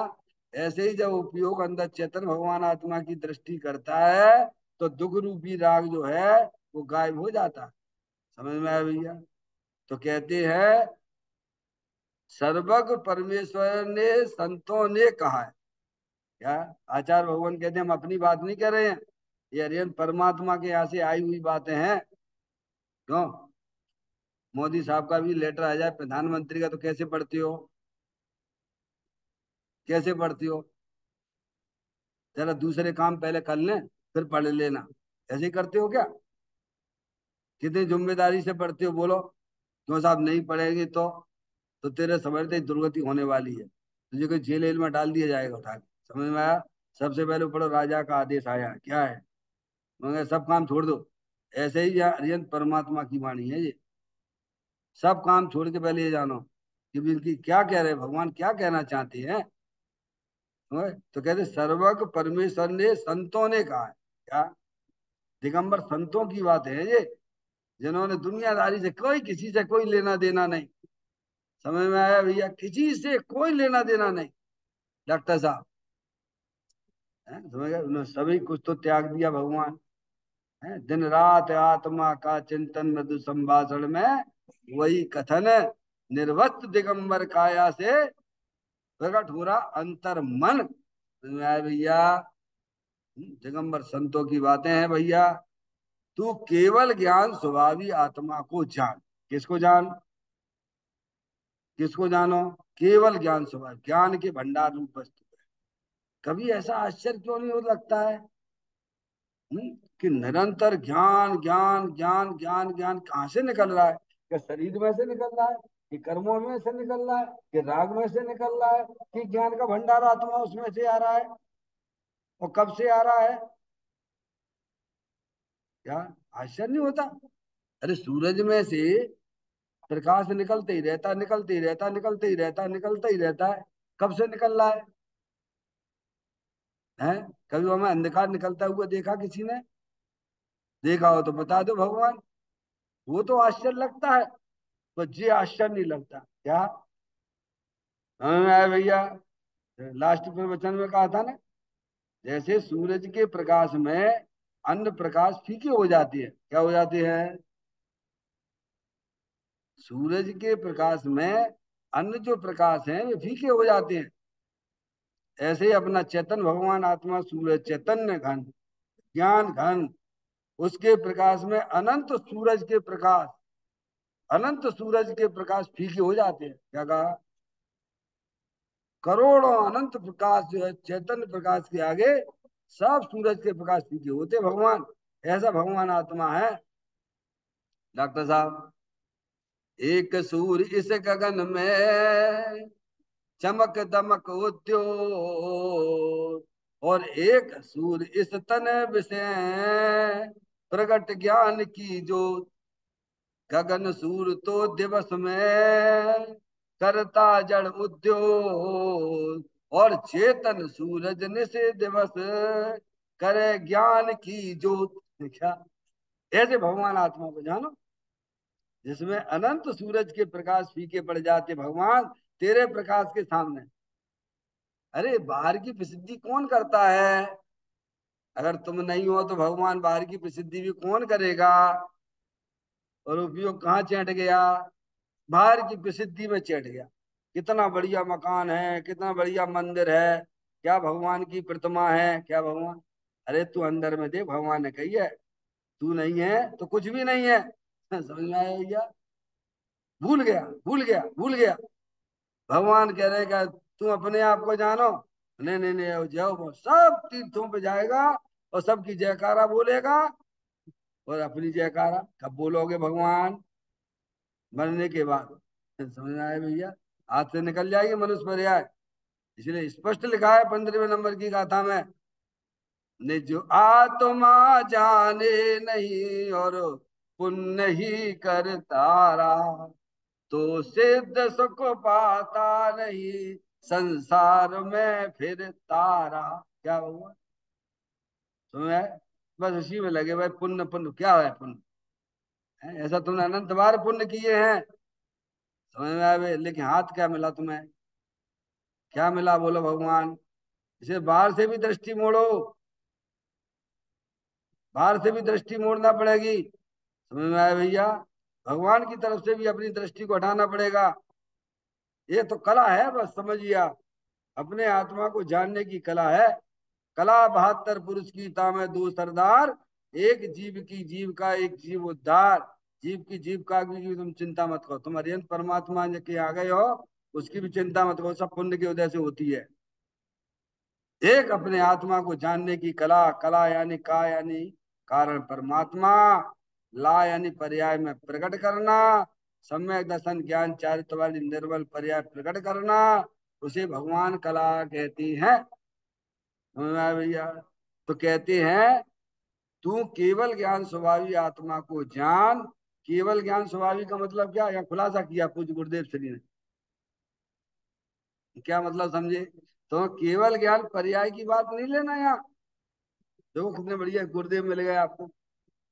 ऐसे ही जब उपयोग अंदर चेतन भगवान आत्मा की दृष्टि करता है तो दुख रूपी राग जो है वो गायब हो जाता है। समझ में आया भैया? तो कहते हैं सर्वज्ञ परमेश्वर ने संतों ने कहा है। क्या? आचार्य भगवान कहते हैं हम अपनी बात नहीं कह रहे हैं, ये अरिहंत परमात्मा के यहाँ से आई हुई बातें हैं। क्यों? मोदी साहब का भी लेटर आ जाए प्रधानमंत्री का तो कैसे पढ़ती हो? कैसे पढ़ती हो? जरा दूसरे काम पहले कर लें फिर पढ़ लेना। ऐसे ही करते हो क्या? कितनी जिम्मेदारी से पढ़ते हो बोलो? क्यों साहब नहीं पढ़ेगी तो तेरे समझते ही दुर्गति होने वाली है, तुझे कोई जेल वेल में डाल दिया जाएगा उठा के। समझ में आया? सबसे पहले पढ़ो राजा का आदेश आया क्या है, मगर सब काम छोड़ दो। ऐसे ही यहाँ अरिहंत परमात्मा की वाणी है ये। सब काम छोड़ के पहले ये जानो कि भी इनकी क्या कह रहे हैं, भगवान क्या कहना चाहते हैं। समझे? तो कहते सर्वज्ञ परमेश्वर ने संतों ने कहा है। क्या? दिगंबर संतों की बात है ये, जिन्होंने दुनियादारी से कोई किसी से कोई लेना देना नहीं। समझ में आया भैया? किसी से कोई लेना देना नहीं। डॉक्टर साहब समझ गए, उन्होंने सभी कुछ तो त्याग दिया भगवान है। दिन रात आत्मा का चिंतन मृदु संभाषण में वही कथन निर्वस्त दिगंबर काया से प्रकट हो रहा अंतर मन। समझ में आया भैया? दिगंबर संतों की बातें हैं भैया। तू केवल ज्ञान स्वभावी आत्मा को जान। किसको जान? किसको जानो? केवल ज्ञान स्वभाव, ज्ञान के भंडार रूप वस्तु। कभी ऐसा आश्चर्य क्यों नहीं हो लगता है? कि निरंतर ज्ञान ज्ञान ज्ञान ज्ञान ज्ञान कहाँ से निकल रहा है? कि शरीर में से निकल रहा है, कि कर्मों में से निकल रहा है, कि राग में से निकल रहा है, कि ज्ञान का भंडार आत्मा उसमें से आ रहा है? और कब से आ रहा है? क्या आश्चर्य नहीं होता? अरे सूरज में से प्रकाश निकलते ही रहता, निकलते ही रहता, निकलते ही रहता, निकलता ही रहता है। कब से निकल रहा है? हैं? कभी हमें अंधकार निकलता हुआ देखा किसी ने? देखा हो तो बता दो भगवान। वो तो आश्चर्य लगता है, तो ये आश्चर्य नहीं लगता क्या? समझ आया भैया? लास्ट प्रवचन में कहा था ना, जैसे सूरज के प्रकाश में अन्य प्रकाश फीके हो जाती है। क्या हो जाती है? सूरज के प्रकाश में अन्य जो प्रकाश हैं वे फीके हो जाते हैं। ऐसे ही अपना चेतन भगवान आत्मा सूरज चैतन्य घन ज्ञान घन, उसके प्रकाश में अनंत सूरज के प्रकाश, अनंत सूरज के प्रकाश फीके हो जाते हैं। क्या कहा? करोड़ों अनंत प्रकाश जो है चैतन्य प्रकाश के आगे सब सूरज के प्रकाश फीके होते भगवान। ऐसा भगवान आत्मा है। डॉक्टर साहब एक सूर्य इस गगन में चमक दमक उद्योग, और एक सूर्य इस तन विषय प्रगट ज्ञान की ज्योत। गगन सूर्य तो दिवस में करता जड़ उद्योग, और चेतन सूरज निश दिवस करे ज्ञान की ज्योत। देखा? ऐसे भगवान आत्मा को जानो जिसमें अनंत सूरज के प्रकाश फीके पड़ जाते भगवान तेरे प्रकाश के सामने। अरे बाहर की प्रसिद्धि कौन करता है? अगर तुम नहीं हो तो भगवान बाहर की प्रसिद्धि भी कौन करेगा? और उपयोग कहाँ चैट गया? बाहर की प्रसिद्धि में चैट गया। कितना बढ़िया मकान है, कितना बढ़िया मंदिर है, क्या भगवान की प्रतिमा है, क्या भगवान। अरे तू अंदर में देख, भगवान ने कही है तू नहीं है तो कुछ भी नहीं है। समझ में आया भैया? भूल गया, भूल गया, भूल गया। भगवान कह रहे का तुम अपने आप को जानो। नहीं नहीं नहीं, जाओ वो सब तीर्थों पे जाएगा और सबकी जयकारा बोलेगा। और अपनी जयकारा कब बोलोगे भगवान? मरने के बाद। समझ में आया भैया? हाथ से निकल जाएगी मनुष्य पर्याय। इसलिए स्पष्ट लिखा है 15वें नंबर की गाथा में, निज आत्मा जाने नहीं और पुण्य ही करता रहा। तो सिद्ध सुख पाता नहीं, संसार में फिर तारा। क्या हुआ तुम्हें? बस उसी में लगे भाई, पुण्य पुण्य क्या है पुण्य है? ऐसा तुमने अनंत बार पुण्य किए हैं, समझ में आए? लेकिन हाथ क्या मिला तुम्हें? क्या मिला बोलो भगवान? इसे बाहर से भी दृष्टि मोड़ो, बाहर से भी दृष्टि मोड़ना पड़ेगी, समझ में आया भैया? भगवान की तरफ से भी अपनी दृष्टि को हटाना पड़ेगा। ये तो कला है, बस समझिए आप, अपने आत्मा को जानने की कला है। कला 72 पुरुष की तामे दो सरदार, एक जीव की जीव का एक जीव उद्धार। जीव की जीव का की तुम चिंता मत करो, तुम अरिहंत परमात्मा के आ गए हो, उसकी भी चिंता मत करो, सब पुण्य के उदय से होती है। एक अपने आत्मा को जानने की कला, कला यानी का यानी कारण परमात्मा, ला यानी पर्याय में प्रकट करना, सम्यक दर्शन ज्ञान चारित्र वाली निर्मल पर्याय प्रकट करना, उसे भगवान कला कहती है। समझ में आया भैया? तो कहते हैं तू केवल ज्ञान स्वभावी आत्मा को जान। केवल ज्ञान स्वभावी का मतलब क्या, या खुलासा किया पूज्य गुरुदेव श्री ने, क्या मतलब समझे? तो केवल ज्ञान पर्याय की बात नहीं लेना यहाँ। देखो कितने बढ़िया गुरुदेव मिल गए आपको,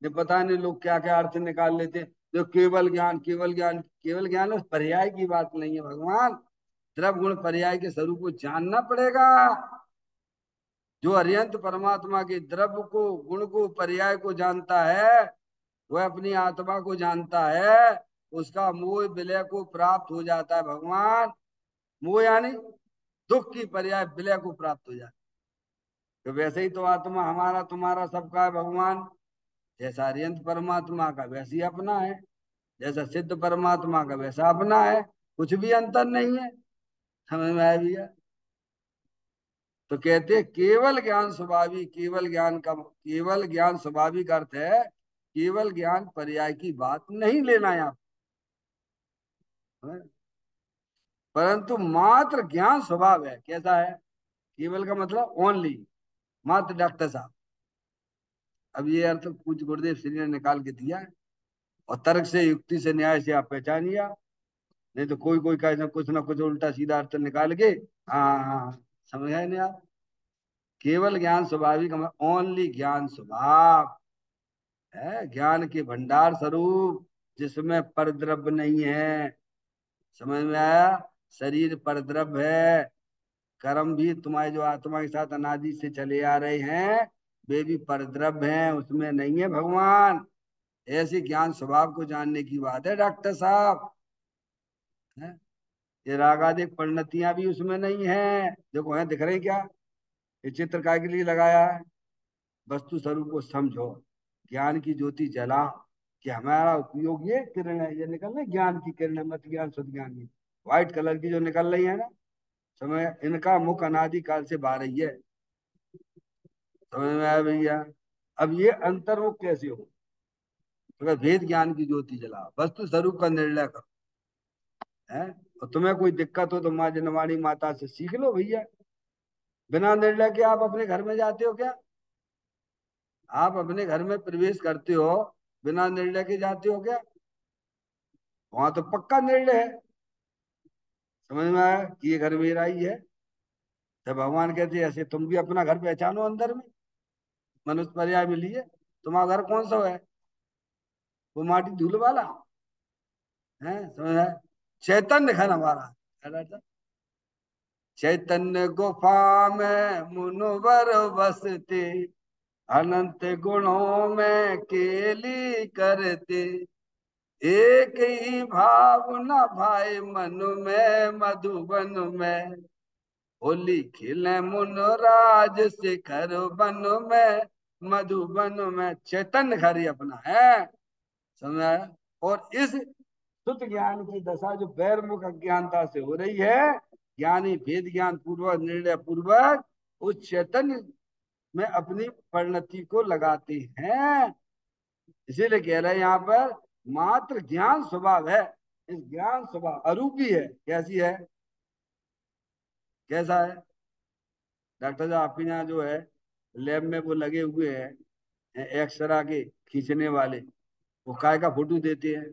जो पता नहीं लोग क्या क्या अर्थ निकाल लेते हैं। जो केवल ज्ञान, केवल ज्ञान, केवल ज्ञान उस पर्याय की बात नहीं है भगवान, द्रव गुण पर्याय के स्वरूप को जानना पड़ेगा। जो अरिहंत परमात्मा के द्रव्य को, गुण को, पर्याय को जानता है, वह अपनी आत्मा को जानता है, उसका मोह विलय को प्राप्त हो जाता है भगवान। मोह यानी दुख की पर्याय विलय को प्राप्त हो जाता है। तो वैसे ही तो आत्मा हमारा तुम्हारा सबका है भगवान। जैसा अरिहंत परमात्मा का वैसे ही अपना है, जैसा सिद्ध परमात्मा का वैसा अपना है, कुछ भी अंतर नहीं है। समझ में आया भैया? तो कहते हैं केवल ज्ञान स्वाभाविक, केवल ज्ञान का, केवल ज्ञान स्वाभाविक अर्थ है केवल ज्ञान पर्याय की बात नहीं लेना यहाँ, परंतु मात्र ज्ञान स्वभाव है। कैसा है? केवल का मतलब ओनली, मात्र डॉक्टर साहब। अब ये अर्थ पूज्य गुरुदेव श्री ने निकाल के दिया है, और तर्क से, युक्ति से, न्याय से आप पहचानिए आप। नहीं तो कोई कोई का कुछ ना कुछ उल्टा सीधा अर्थ निकाल के, हाँ हाँ हाँ, समझ गए नहीं आप? केवल ज्ञान स्वाभाविक ओनली ज्ञान स्वभाव है, ज्ञान के भंडार स्वरूप, जिसमें परद्रव्य नहीं है। समझ में आया? शरीर परद्रव्य है, कर्म भी तुम्हारे जो आत्मा के साथ अनादि से चले आ रहे हैं, वे भी परद्रव्य हैं, उसमें नहीं है भगवान। ऐसे ज्ञान स्वभाव को जानने की बात है डॉक्टर साहब, है? ये रागादिक परिणतियां भी उसमें नहीं है। देखो है, दिख रही क्या? ये चित्र काय के लिए लगाया है? वस्तु स्वरूप को समझो, ज्ञान की ज्योति जलाओ, कि हमारा उपयोग ये किरण है, ये निकल रही ज्ञान की किरण है, मत ज्ञान शुद्ध ज्ञान की, व्हाइट कलर की जो निकल रही है ना, समय इनका मुख अनादि काल से बाहर ही है। समझ में आया भैया? अब ये अंतर्मुख कैसे हो? तो भेद ज्ञान की ज्योति जलाओ, वस्तु स्वरूप का निर्णय करो, है? और तुम्हें कोई दिक्कत हो तो माँ जनवाणी माता से सीख लो भैया। बिना निर्णय के आप अपने घर में जाते हो क्या? आप अपने घर में प्रवेश करते हो, बिना निर्णय के जाते हो क्या? वहां तो पक्का निर्णय है। समझ में आया कि ये घर मेरा ही है? तो भगवान कहते हैं ऐसे तुम भी अपना घर पहचानो अंदर में, मनुष्य पर्याय में लिए। तुम्हारा घर कौन सा है? वो माटी धूल वाला है, समझ में आया? चैतन्य घर हमारा है। चैतन्य गुफा में मुनवर बसते, अनंत गुणों में केली करते, एक ही भावना भाई मन में मधुबन में, होली खिले मुन राज शिखर बन में, मधुबन में। चैतन्य घर ही अपना है, समझ आया? और इस शुद्ध ज्ञान की दशा जो बैरमुख अज्ञानता से हो रही है, ज्ञानी भेद ज्ञान पूर्वक, निर्णय पूर्वक उस चैतन्य में अपनी परिणति को लगाते हैं। इसीलिए कह रहे हैं यहाँ पर मात्र ज्ञान स्वभाव है। इस ज्ञान स्वभाव अरूपी है। कैसी है? कैसा है डॉक्टर साहब? आपके यहाँ जो है लैब में वो लगे हुए हैं एक्सरा के खींचने वाले, वो काय का फोटो देते हैं?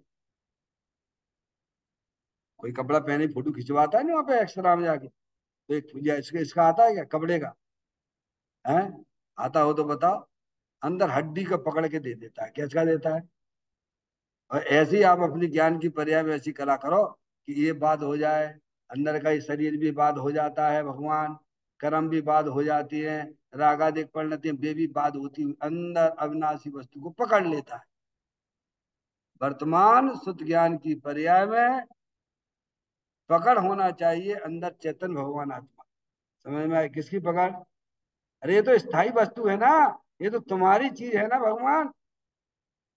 कोई कपड़ा पहने फोटो खिंचवाता है ना वहां पे एक्स्ट्रा में जाके, तो एक इसका इसका आता है क्या कपड़े का? है? आता हो तो बताओ। अंदर हड्डी का पकड़ के दे देता है, क्या देता है। और ऐसे ही आप अपनी ज्ञान की पर्याय में ऐसी कला करो कि ये बात हो जाए, अंदर का ये शरीर भी बात हो जाता है भगवान, कर्म भी बात हो जाती है, रागादिक परिणति वे भी बात होती हुई अंदर अविनाशी वस्तु को पकड़ लेता है। वर्तमान शुद्ध ज्ञान की पर्याय में पकड़ होना चाहिए अंदर चेतन भगवान आत्मा। समझ में आए किसकी पकड़? अरे ये तो स्थायी वस्तु है ना, ये तो तुम्हारी चीज है ना भगवान।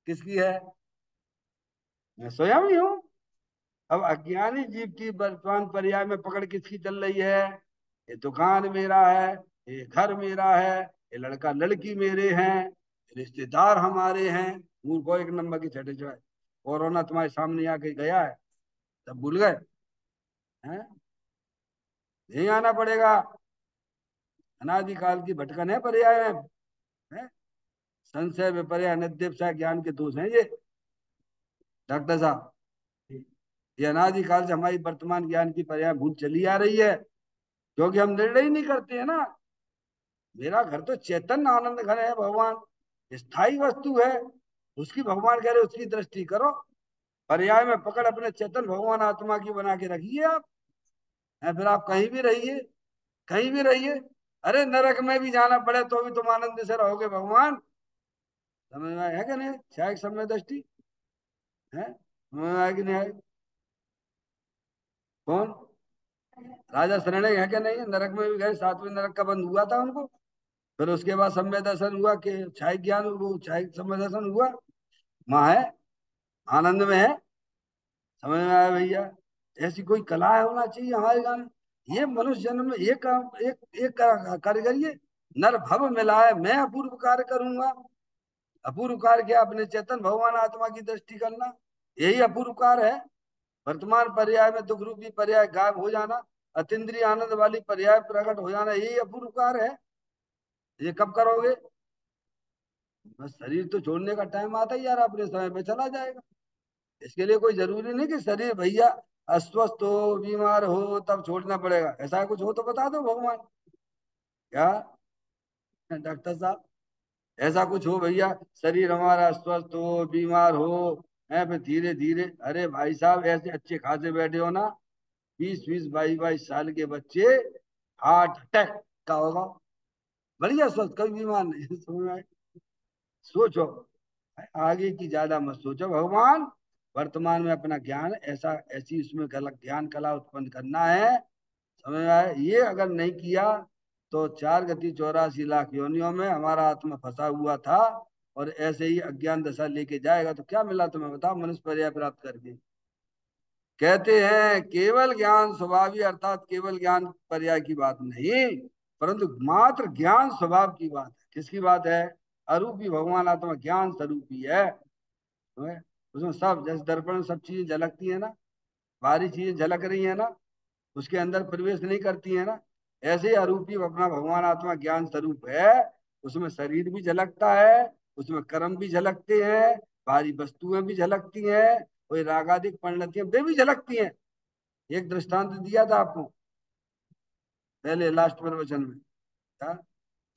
किसकी है? मैं स्वयं ही हूँ। अब अज्ञानी जीव की वर्तमान पर्याय में पकड़ किसकी चल रही है? ये दुकान मेरा है, ये घर मेरा है, ये लड़का लड़की मेरे हैं, रिश्तेदार हमारे हैं। मूर्खों एक नंबर की छठे चढ़ाई। कोरोना तुम्हारे सामने आके गया है, तब भूल गए हैं? यही आना पड़ेगा। अनादिकाल की भटकन है पर्याय है? संशय विपर्य अनिद्यपसा ज्ञान के दोष हैं ये डॉक्टर साहब। ये अनादिकाल से हमारी वर्तमान ज्ञान की पर्याय भूल चली आ रही है, क्योंकि हम निर्णय ही नहीं करते हैं ना। मेरा घर तो चेतन आनंद घर है भगवान, स्थायी वस्तु है, उसकी भगवान कह रहे उसकी दृष्टि करो। पर्याय में पकड़ अपने चेतन भगवान आत्मा की बना के रखिए आप। या फिर आप कहीं भी रहिए, कहीं भी रहिए। अरे नरक में भी जाना पड़े तो भी तुम आनंद से रहोगे भगवान। समझ में आया है कि नहीं? शायद समय दृष्टि है, समझ में आया कि नहीं आया? कौन? राजा शरणै है क्या? नहीं है, नरक में भी गए, सातवें नरक का बंद हुआ था उनको। फिर उसके बाद सम्य दर्शन हुआ कि छाई ज्ञान, वो छाई सम्य दर्शन हुआ। वहां है, आनंद में है। समझ में आया भैया? ऐसी कोई कला है होना चाहिए हमारे गाने। ये मनुष्य जन्म में एक काम, एक कार्य करिए। नर भव मिला है, मैं अपूर्व कार्य करूंगा। अपूर्व कार्य क्या? अपने चेतन भगवान आत्मा की दृष्टि करना, यही अपूर्व कार्य है। वर्तमान पर्याय में दुख रूपी पर्याय गायब हो जाना, अतीन्द्रिय आनंद वाली पर्याय प्रकट हो जाना, यही अपूर्व कार्य है। ये कब करोगे? बस शरीर तो छोड़ने का टाइम आता ही यार, अपने समय पे चला जाएगा। इसके लिए कोई जरूरी नहीं कि शरीर भैया अस्वस्थ हो, बीमार हो तब छोड़ना पड़ेगा। ऐसा कुछ हो तो बता दो भगवान। क्या डॉक्टर साहब? ऐसा कुछ हो भैया, शरीर हमारा स्वस्थ हो, बीमार हो, है फिर धीरे धीरे। अरे भाई साहब ऐसे अच्छे खासे बैठे हो ना, 20-22 22 साल के बच्चे हार्ट अटैक का होगा, बढ़िया स्वस्थ, कभी बीमार नहीं। समझ में आए? सोचो, आगे की ज्यादा मत सोचो। भगवान वर्तमान में अपना ज्ञान ऐसा ऐसी उसमें ज्ञान कला उत्पन्न करना है। समझ में आए? ये अगर नहीं किया तो 4 गति 84 लाख योनियों में हमारा आत्मा फंसा हुआ था, और ऐसे ही अज्ञान दशा लेके जाएगा। तो क्या मिला तुम्हें बताओ मनुष्य पर्याय प्राप्त करके? कहते हैं केवल ज्ञान स्वभावी, अर्थात केवल ज्ञान पर्याय की बात नहीं, परंतु मात्र ज्ञान स्वभाव की बात है। किसकी बात है? अरूपी भगवान आत्मा ज्ञान स्वरूपी है? उसमें सब, जैसे दर्पण में सब चीजें झलकती है ना, बाहरी चीजें झलक रही है ना, उसके अंदर प्रवेश नहीं करती है ना, ऐसे ही अरूपी अपना भगवान आत्मा ज्ञान स्वरूप है। उसमें शरीर भी झलकता है, उसमें कर्म भी झलकते हैं, बाहरी वस्तुएं भी झलकती हैं, कोई रागादिक परिणतियां वे भी झलकती हैं। एक दृष्टांत दिया था आपको पहले लास्ट प्रवचन में। क्या?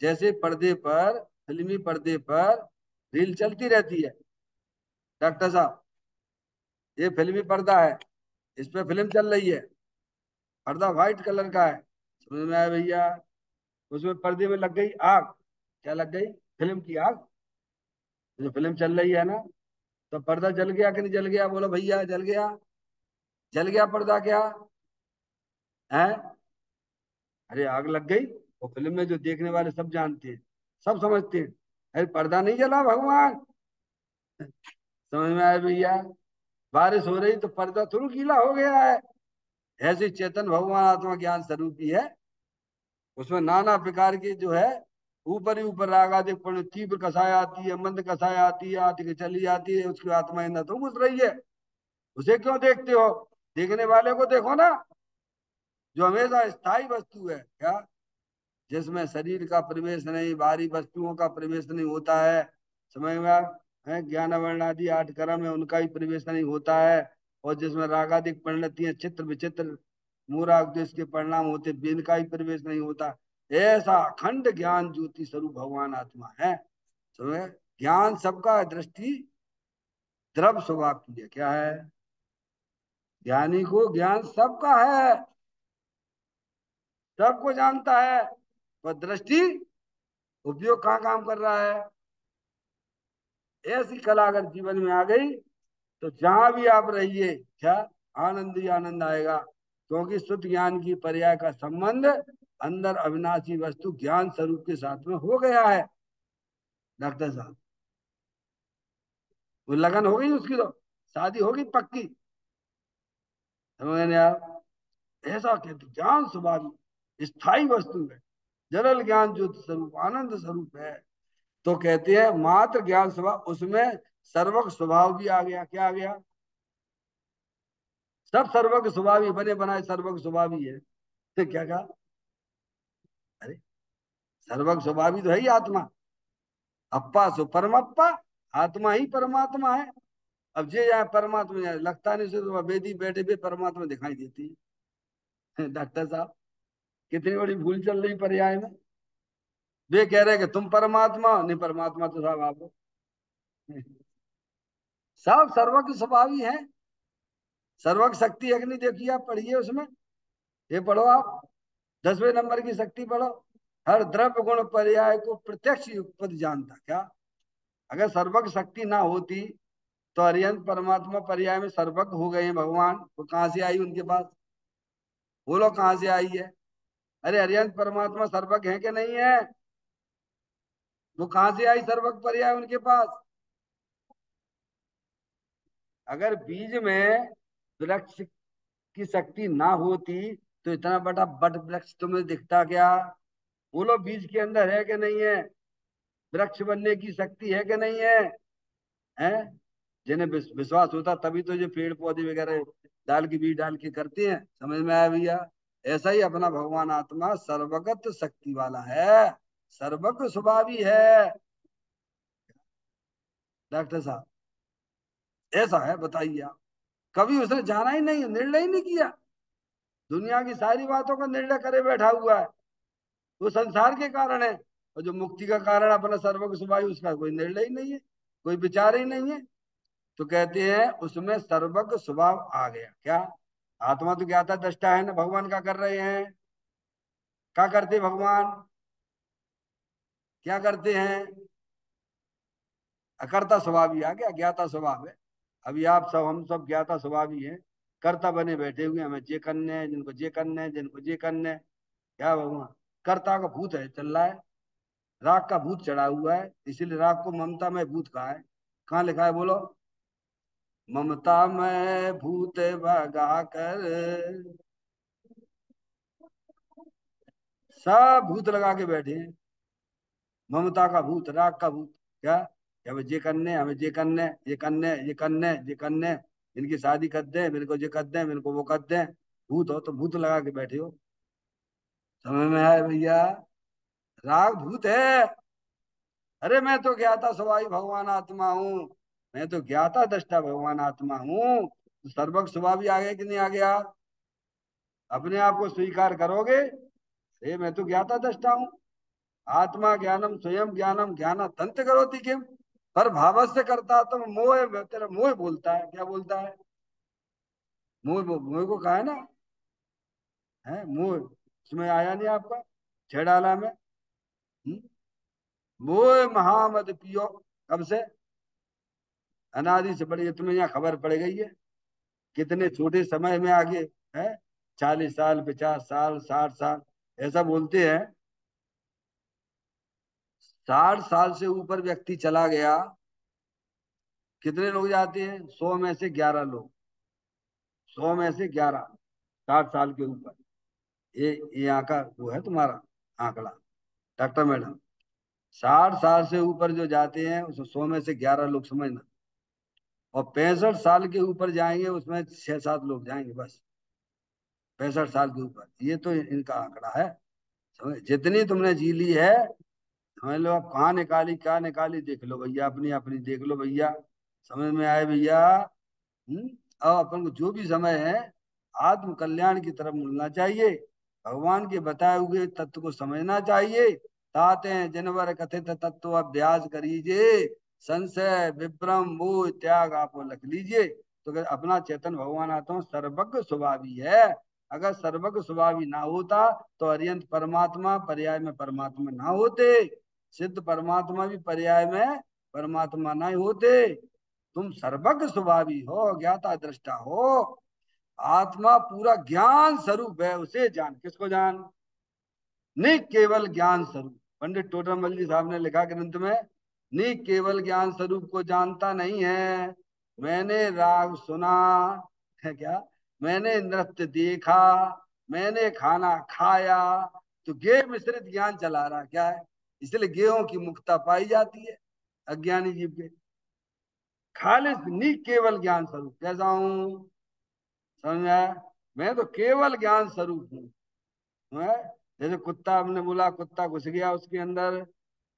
जैसे पर्दे पर, फिल्मी पर्दे पर रील चलती रहती है डॉक्टर साहब, ये फिल्मी पर्दा है, इस पे फिल्म चल रही है, पर्दा व्हाइट कलर का है। समझ में आया भैया? उसमें पर्दे में लग गई आग। क्या लग गई? फिल्म की आग। जो फिल्म चल रही है ना, तो पर्दा जल गया कि नहीं जल गया? बोलो भैया, जल गया? जल गया पर्दा क्या है? अरे आग लग गई। वो फिल्म में जो देखने वाले सब जानते हैं, सब समझते हैं, अरे पर्दा नहीं जला भगवान। समझ में आया भैया? बारिश हो रही तो पर्दा थोड़ा गीला हो गया है। ऐसे चेतन भगवान आत्मा ज्ञान स्वरूपी है। उसमें नाना प्रकार की जो है, ऊपर ही ऊपर राग आदि तीव्र कसाय आती है, मंद कसाय आती है, आती के चली जाती है, उसकी आत्मा अंदर तो घुस रही है। उसे क्यों देखते हो? देखने वाले को देखो ना, जो हमेशा स्थायी वस्तु है। क्या? जिसमें शरीर का प्रवेश नहीं, बाहरी वस्तुओं का प्रवेश नहीं होता है। समझ में है? ज्ञान वर्ण आदि 8 कर्म है, उनका ही प्रवेश नहीं होता है। और जिसमें रागादिक परिणतियां चित्र विचित्र मूराग देश के परिणाम होते, बिन का ही प्रवेश नहीं होता, ऐसा अखंड ज्ञान ज्योति स्वरूप भगवान आत्मा है। समझे? ज्ञान सबका है, दृष्टि द्रव स्वभाव की है। क्या है? ज्ञानी को ज्ञान सबका है, सबको जानता है, पर दृष्टि उपयोग कहाँ काम कर रहा है। ऐसी कला अगर जीवन में आ गई तो जहां भी आप रहिए, क्या आनंद ही आनंद आएगा, क्योंकि शुद्ध ज्ञान की पर्याय का संबंध अंदर अविनाशी वस्तु ज्ञान स्वरूप के साथ में हो गया है। डॉक्टर साहब, वो लगन हो गई उसकी, तो शादी होगी पक्की। समझ गए आप? ऐसा कहते ज्ञान स्वभाव स्थायी वस्तु है, जरल ज्ञान ज्योति स्वरूप आनंद स्वरूप है। तो कहते हैं मात्र ज्ञान स्वभाव, उसमें सर्वक स्वभाव भी आ गया। क्या आ गया? सब सर्वक स्वभावी बने बनाए सर्वक स्वभावी है। तो क्या कहा? अरे सर्वक स्वभावी तो है ही आत्मा। अप्पा सो परमप्पा, आत्मा ही परमात्मा है। अब जे यहाँ परमात्मा जाए लगता नहीं से तो वेदी बैठे भी परमात्मा दिखाई देती है। डॉक्टर साहब, कितनी बड़ी भूल चल रही पर्याय में। वे कह रहे कि तुम परमात्मा हो। नहीं, परमात्मा तो साहब आप हो। सब सर्वक स्वभावी है। सर्वक शक्ति अग्नि देखिए, आप पढ़िए उसमें, ये पढ़ो आप, 10वें नंबर की शक्ति पढ़ो। हर द्रव्य गुण पर्याय को प्रत्यक्ष युगपद जानता। क्या? अगर सर्वक शक्ति ना होती तो अरियंत परमात्मा पर्याय में सर्वक हो गए हैं भगवान, वो कहां से आई उनके पास? बोलो कहां से आई है? अरे अरियंत परमात्मा सर्वक है कि नहीं है? वो कहां से आई सर्वक पर्याय उनके पास? अगर बीज में वृक्ष की शक्ति ना होती तो इतना बड़ा बट वृक्ष तुम्हें दिखता क्या? बोलो बीज के अंदर है कि नहीं है? वृक्ष बनने की शक्ति है कि नहीं है? हैं? जिन्हें विश्वास होता तभी तो ये पेड़ पौधे वगैरह डाल के बीज डाल के करते हैं। समझ में आया भैया? ऐसा ही अपना भगवान आत्मा सर्वगत शक्ति वाला है, सर्वज्ञ स्वभावी है। डॉक्टर साहब, ऐसा है, बताइए आप। कभी उसने जाना ही नहीं, निर्णय ही नहीं किया, दुनिया की सारी बातों का निर्णय करे बैठा हुआ है। वो संसार के कारण है, और जो मुक्ति का कारण अपना सर्वज्ञ स्वभावी, उसका कोई निर्णय ही नहीं है, कोई विचार ही नहीं है। तो कहते हैं उसमें सर्वज्ञ स्वभाव आ गया। क्या? आत्मा तो ज्ञाता दृष्टा है ना, भगवान क्या कर रहे हैं? क्या करते भगवान? क्या करते हैं? अकर्ता स्वभावी आ गया, ज्ञाता स्वभाव है। अभी आप सब, हम सब ज्ञाता स्वभावी हैं, कर्ता बने बैठे हुए हैं, हमें जे करने हैं, जिनको जे करने हैं, जिनको जे करने हैं। क्या भगवान? कर्ता का भूत है, चल रहा है, राग का भूत चढ़ा हुआ है, इसीलिए राग को ममता में भूत कहा है। कहाँ लिखा है बोलो? ममता में भूत भगा कर, सब भूत लगा के बैठे हैं। ममता का भूत, राग का भूत। क्या? कि हमें जे करने, हमें जे करने, ये करने, ये करने, ये करने, इनकी शादी कर दे, मेरे को ये कर दे, मेरे को वो कर दे। भूत हो तो भूत लगा के बैठे हो। समझ में आया भैया? राग भूत है। अरे मैं तो ज्ञाता स्वभावी भगवान आत्मा हूँ, मैं तो ज्ञाता दृष्टा भगवान आत्मा हूँ। तो सर्वक स्वभावी आ गया कि नहीं आ गया? अपने आप को स्वीकार करोगे? अरे मैं तो ज्ञाता दृष्टा हूँ। आत्मा ज्ञानम स्वयं ज्ञानम ज्ञान तंत्र करोति किम, पर भावस्य करता तुम मोह, तेरा मोह बोलता है। क्या बोलता है? मोह, मोह को कहा है ना, है मोह, उसमें आया नहीं आपका छेड़ाला में। हम्म? मोह महामद पियो, कब से? अनादि से बड़ी, तुम्हें यहाँ खबर पड़ गई है कितने छोटे समय में आगे है। 40 साल, 50 साल, 60 साल, ऐसा बोलते हैं। 60 साल से ऊपर व्यक्ति चला गया, कितने लोग जाते हैं? 100 में से 11 लोग। 100 में से 11, 60 साल के ऊपर। ये यहाँ का वो है तुम्हारा आंकड़ा, डॉक्टर मैडम। 60 साल से ऊपर जो जाते हैं उसमें 100 में से 11 लोग, समझना। और 65 साल के ऊपर जाएंगे उसमें 6-7 लोग जाएंगे बस। 65 साल के ऊपर, ये तो इनका आंकड़ा है। समझ? जितनी तुमने जी ली है, समझ लो, अब कहाँ निकाली क्या निकाली, देख लो भैया, अपनी अपनी देख लो भैया। समझ में आए भैया? हम्म? अब अपन को जो भी समय है आत्म कल्याण की तरफ मुड़ना चाहिए, भगवान के बताए हुए तत्व को समझना चाहिए। ताते हैं जिनवर कथित तत्व अभ्यास करीजिए, संशय विभ्रम मोह त्याग आप लिख लीजिए। तो अगर अपना चेतन भगवान आत्मा सर्वज्ञ स्वभावी है, अगर सर्वज्ञ स्वभावी ना होता तो अरियंत परमात्मा पर्याय में परमात्मा ना होते, सिद्ध परमात्मा भी पर्याय में परमात्मा ना होते। तुम सर्वज्ञ स्वभावी हो, ज्ञाता दृष्टा हो, आत्मा पूरा ज्ञान स्वरूप है, उसे जान। किसको जान? नहीं केवल ज्ञान स्वरूप। पंडित टोडरमल जी साहब ने लिखा ग्रंथ में, नहीं केवल ज्ञान स्वरूप को जानता नहीं है, मैंने राग सुना है क्या, मैंने नृत्य देखा, मैंने खाना खाया, तो गेह मिश्रित ज्ञान चला रहा क्या है, इसलिए गेहों की मुक्ता पाई जाती है अज्ञानी जीव के। खालिस नहीं केवल ज्ञान स्वरूप कैसा हूं, समझ में आया? मैं तो केवल ज्ञान स्वरूप हूँ। है? जैसे कुत्ता, हमने बोला कुत्ता घुस गया उसके अंदर,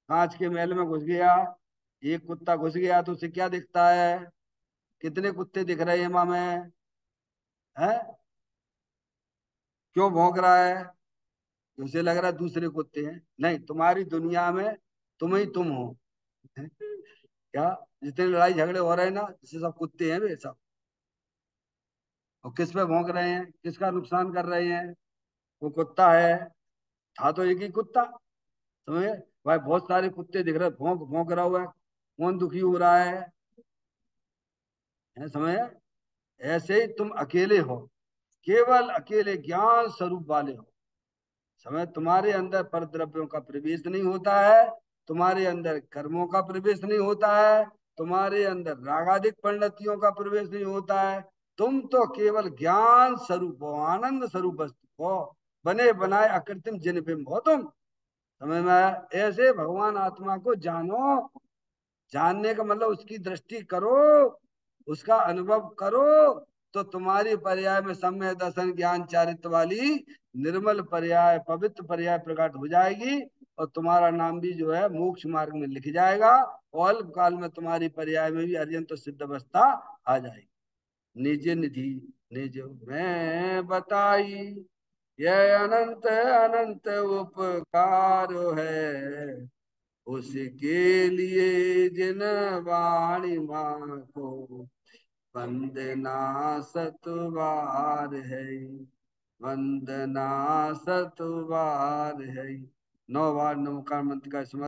कांच के महल में घुस गया, एक कुत्ता घुस गया तो उसे क्या दिखता है, कितने कुत्ते दिख रहे हैं माँ में? है? क्यों भौंक रहा है? उसे लग रहा है दूसरे कुत्ते हैं, नहीं, तुम्हारी दुनिया में तुम ही तुम हो। है? क्या जितने लड़ाई झगड़े हो रहे हैं ना, जिससे सब कुत्ते हैं वे सब, और किस पे भौंक रहे हैं, किसका नुकसान कर रहे हैं? वो कुत्ता है, था तो एक ही कुत्ता। समझे भाई, बहुत सारे कुत्ते दिख रहे, भौंक भौंक रहा हुआ है, कौन दुखी हो रहा है? समझे? ऐसे ही तुम अकेले हो, केवल अकेले ज्ञान स्वरूप वाले हो। समय तुम्हारे अंदर पर द्रव्यों का प्रवेश नहीं होता है, तुम्हारे अंदर कर्मों का प्रवेश नहीं होता है, तुम्हारे अंदर रागादिक परिणतियों का प्रवेश नहीं होता है। तुम तो केवल ज्ञान स्वरूप हो, आनंद स्वरूप वस्तु हो, बने बनाए अकृत्रिम जिन बिंब हो तुम। समझ में आया? ऐसे भगवान आत्मा को जानो। जानने का मतलब उसकी दृष्टि करो, उसका अनुभव करो, तो तुम्हारी पर्याय में सम्यक दर्शन ज्ञान चारित्र वाली निर्मल पर्याय पवित्र पर्याय प्रकट हो जाएगी, और तुम्हारा नाम भी जो है मोक्ष मार्ग में लिख जाएगा, और अल्प काल में तुम्हारी पर्याय में भी अर्यंत सिद्ध अवस्था आ जाएगी। निज निधि निज में बताई, यह अनंत अनंत उपकार है, उसके लिए जिन वाणी माँ को वंदना सतबार है, वंदना सतबार है। 9 बार नमकार मंत्र का स्मरण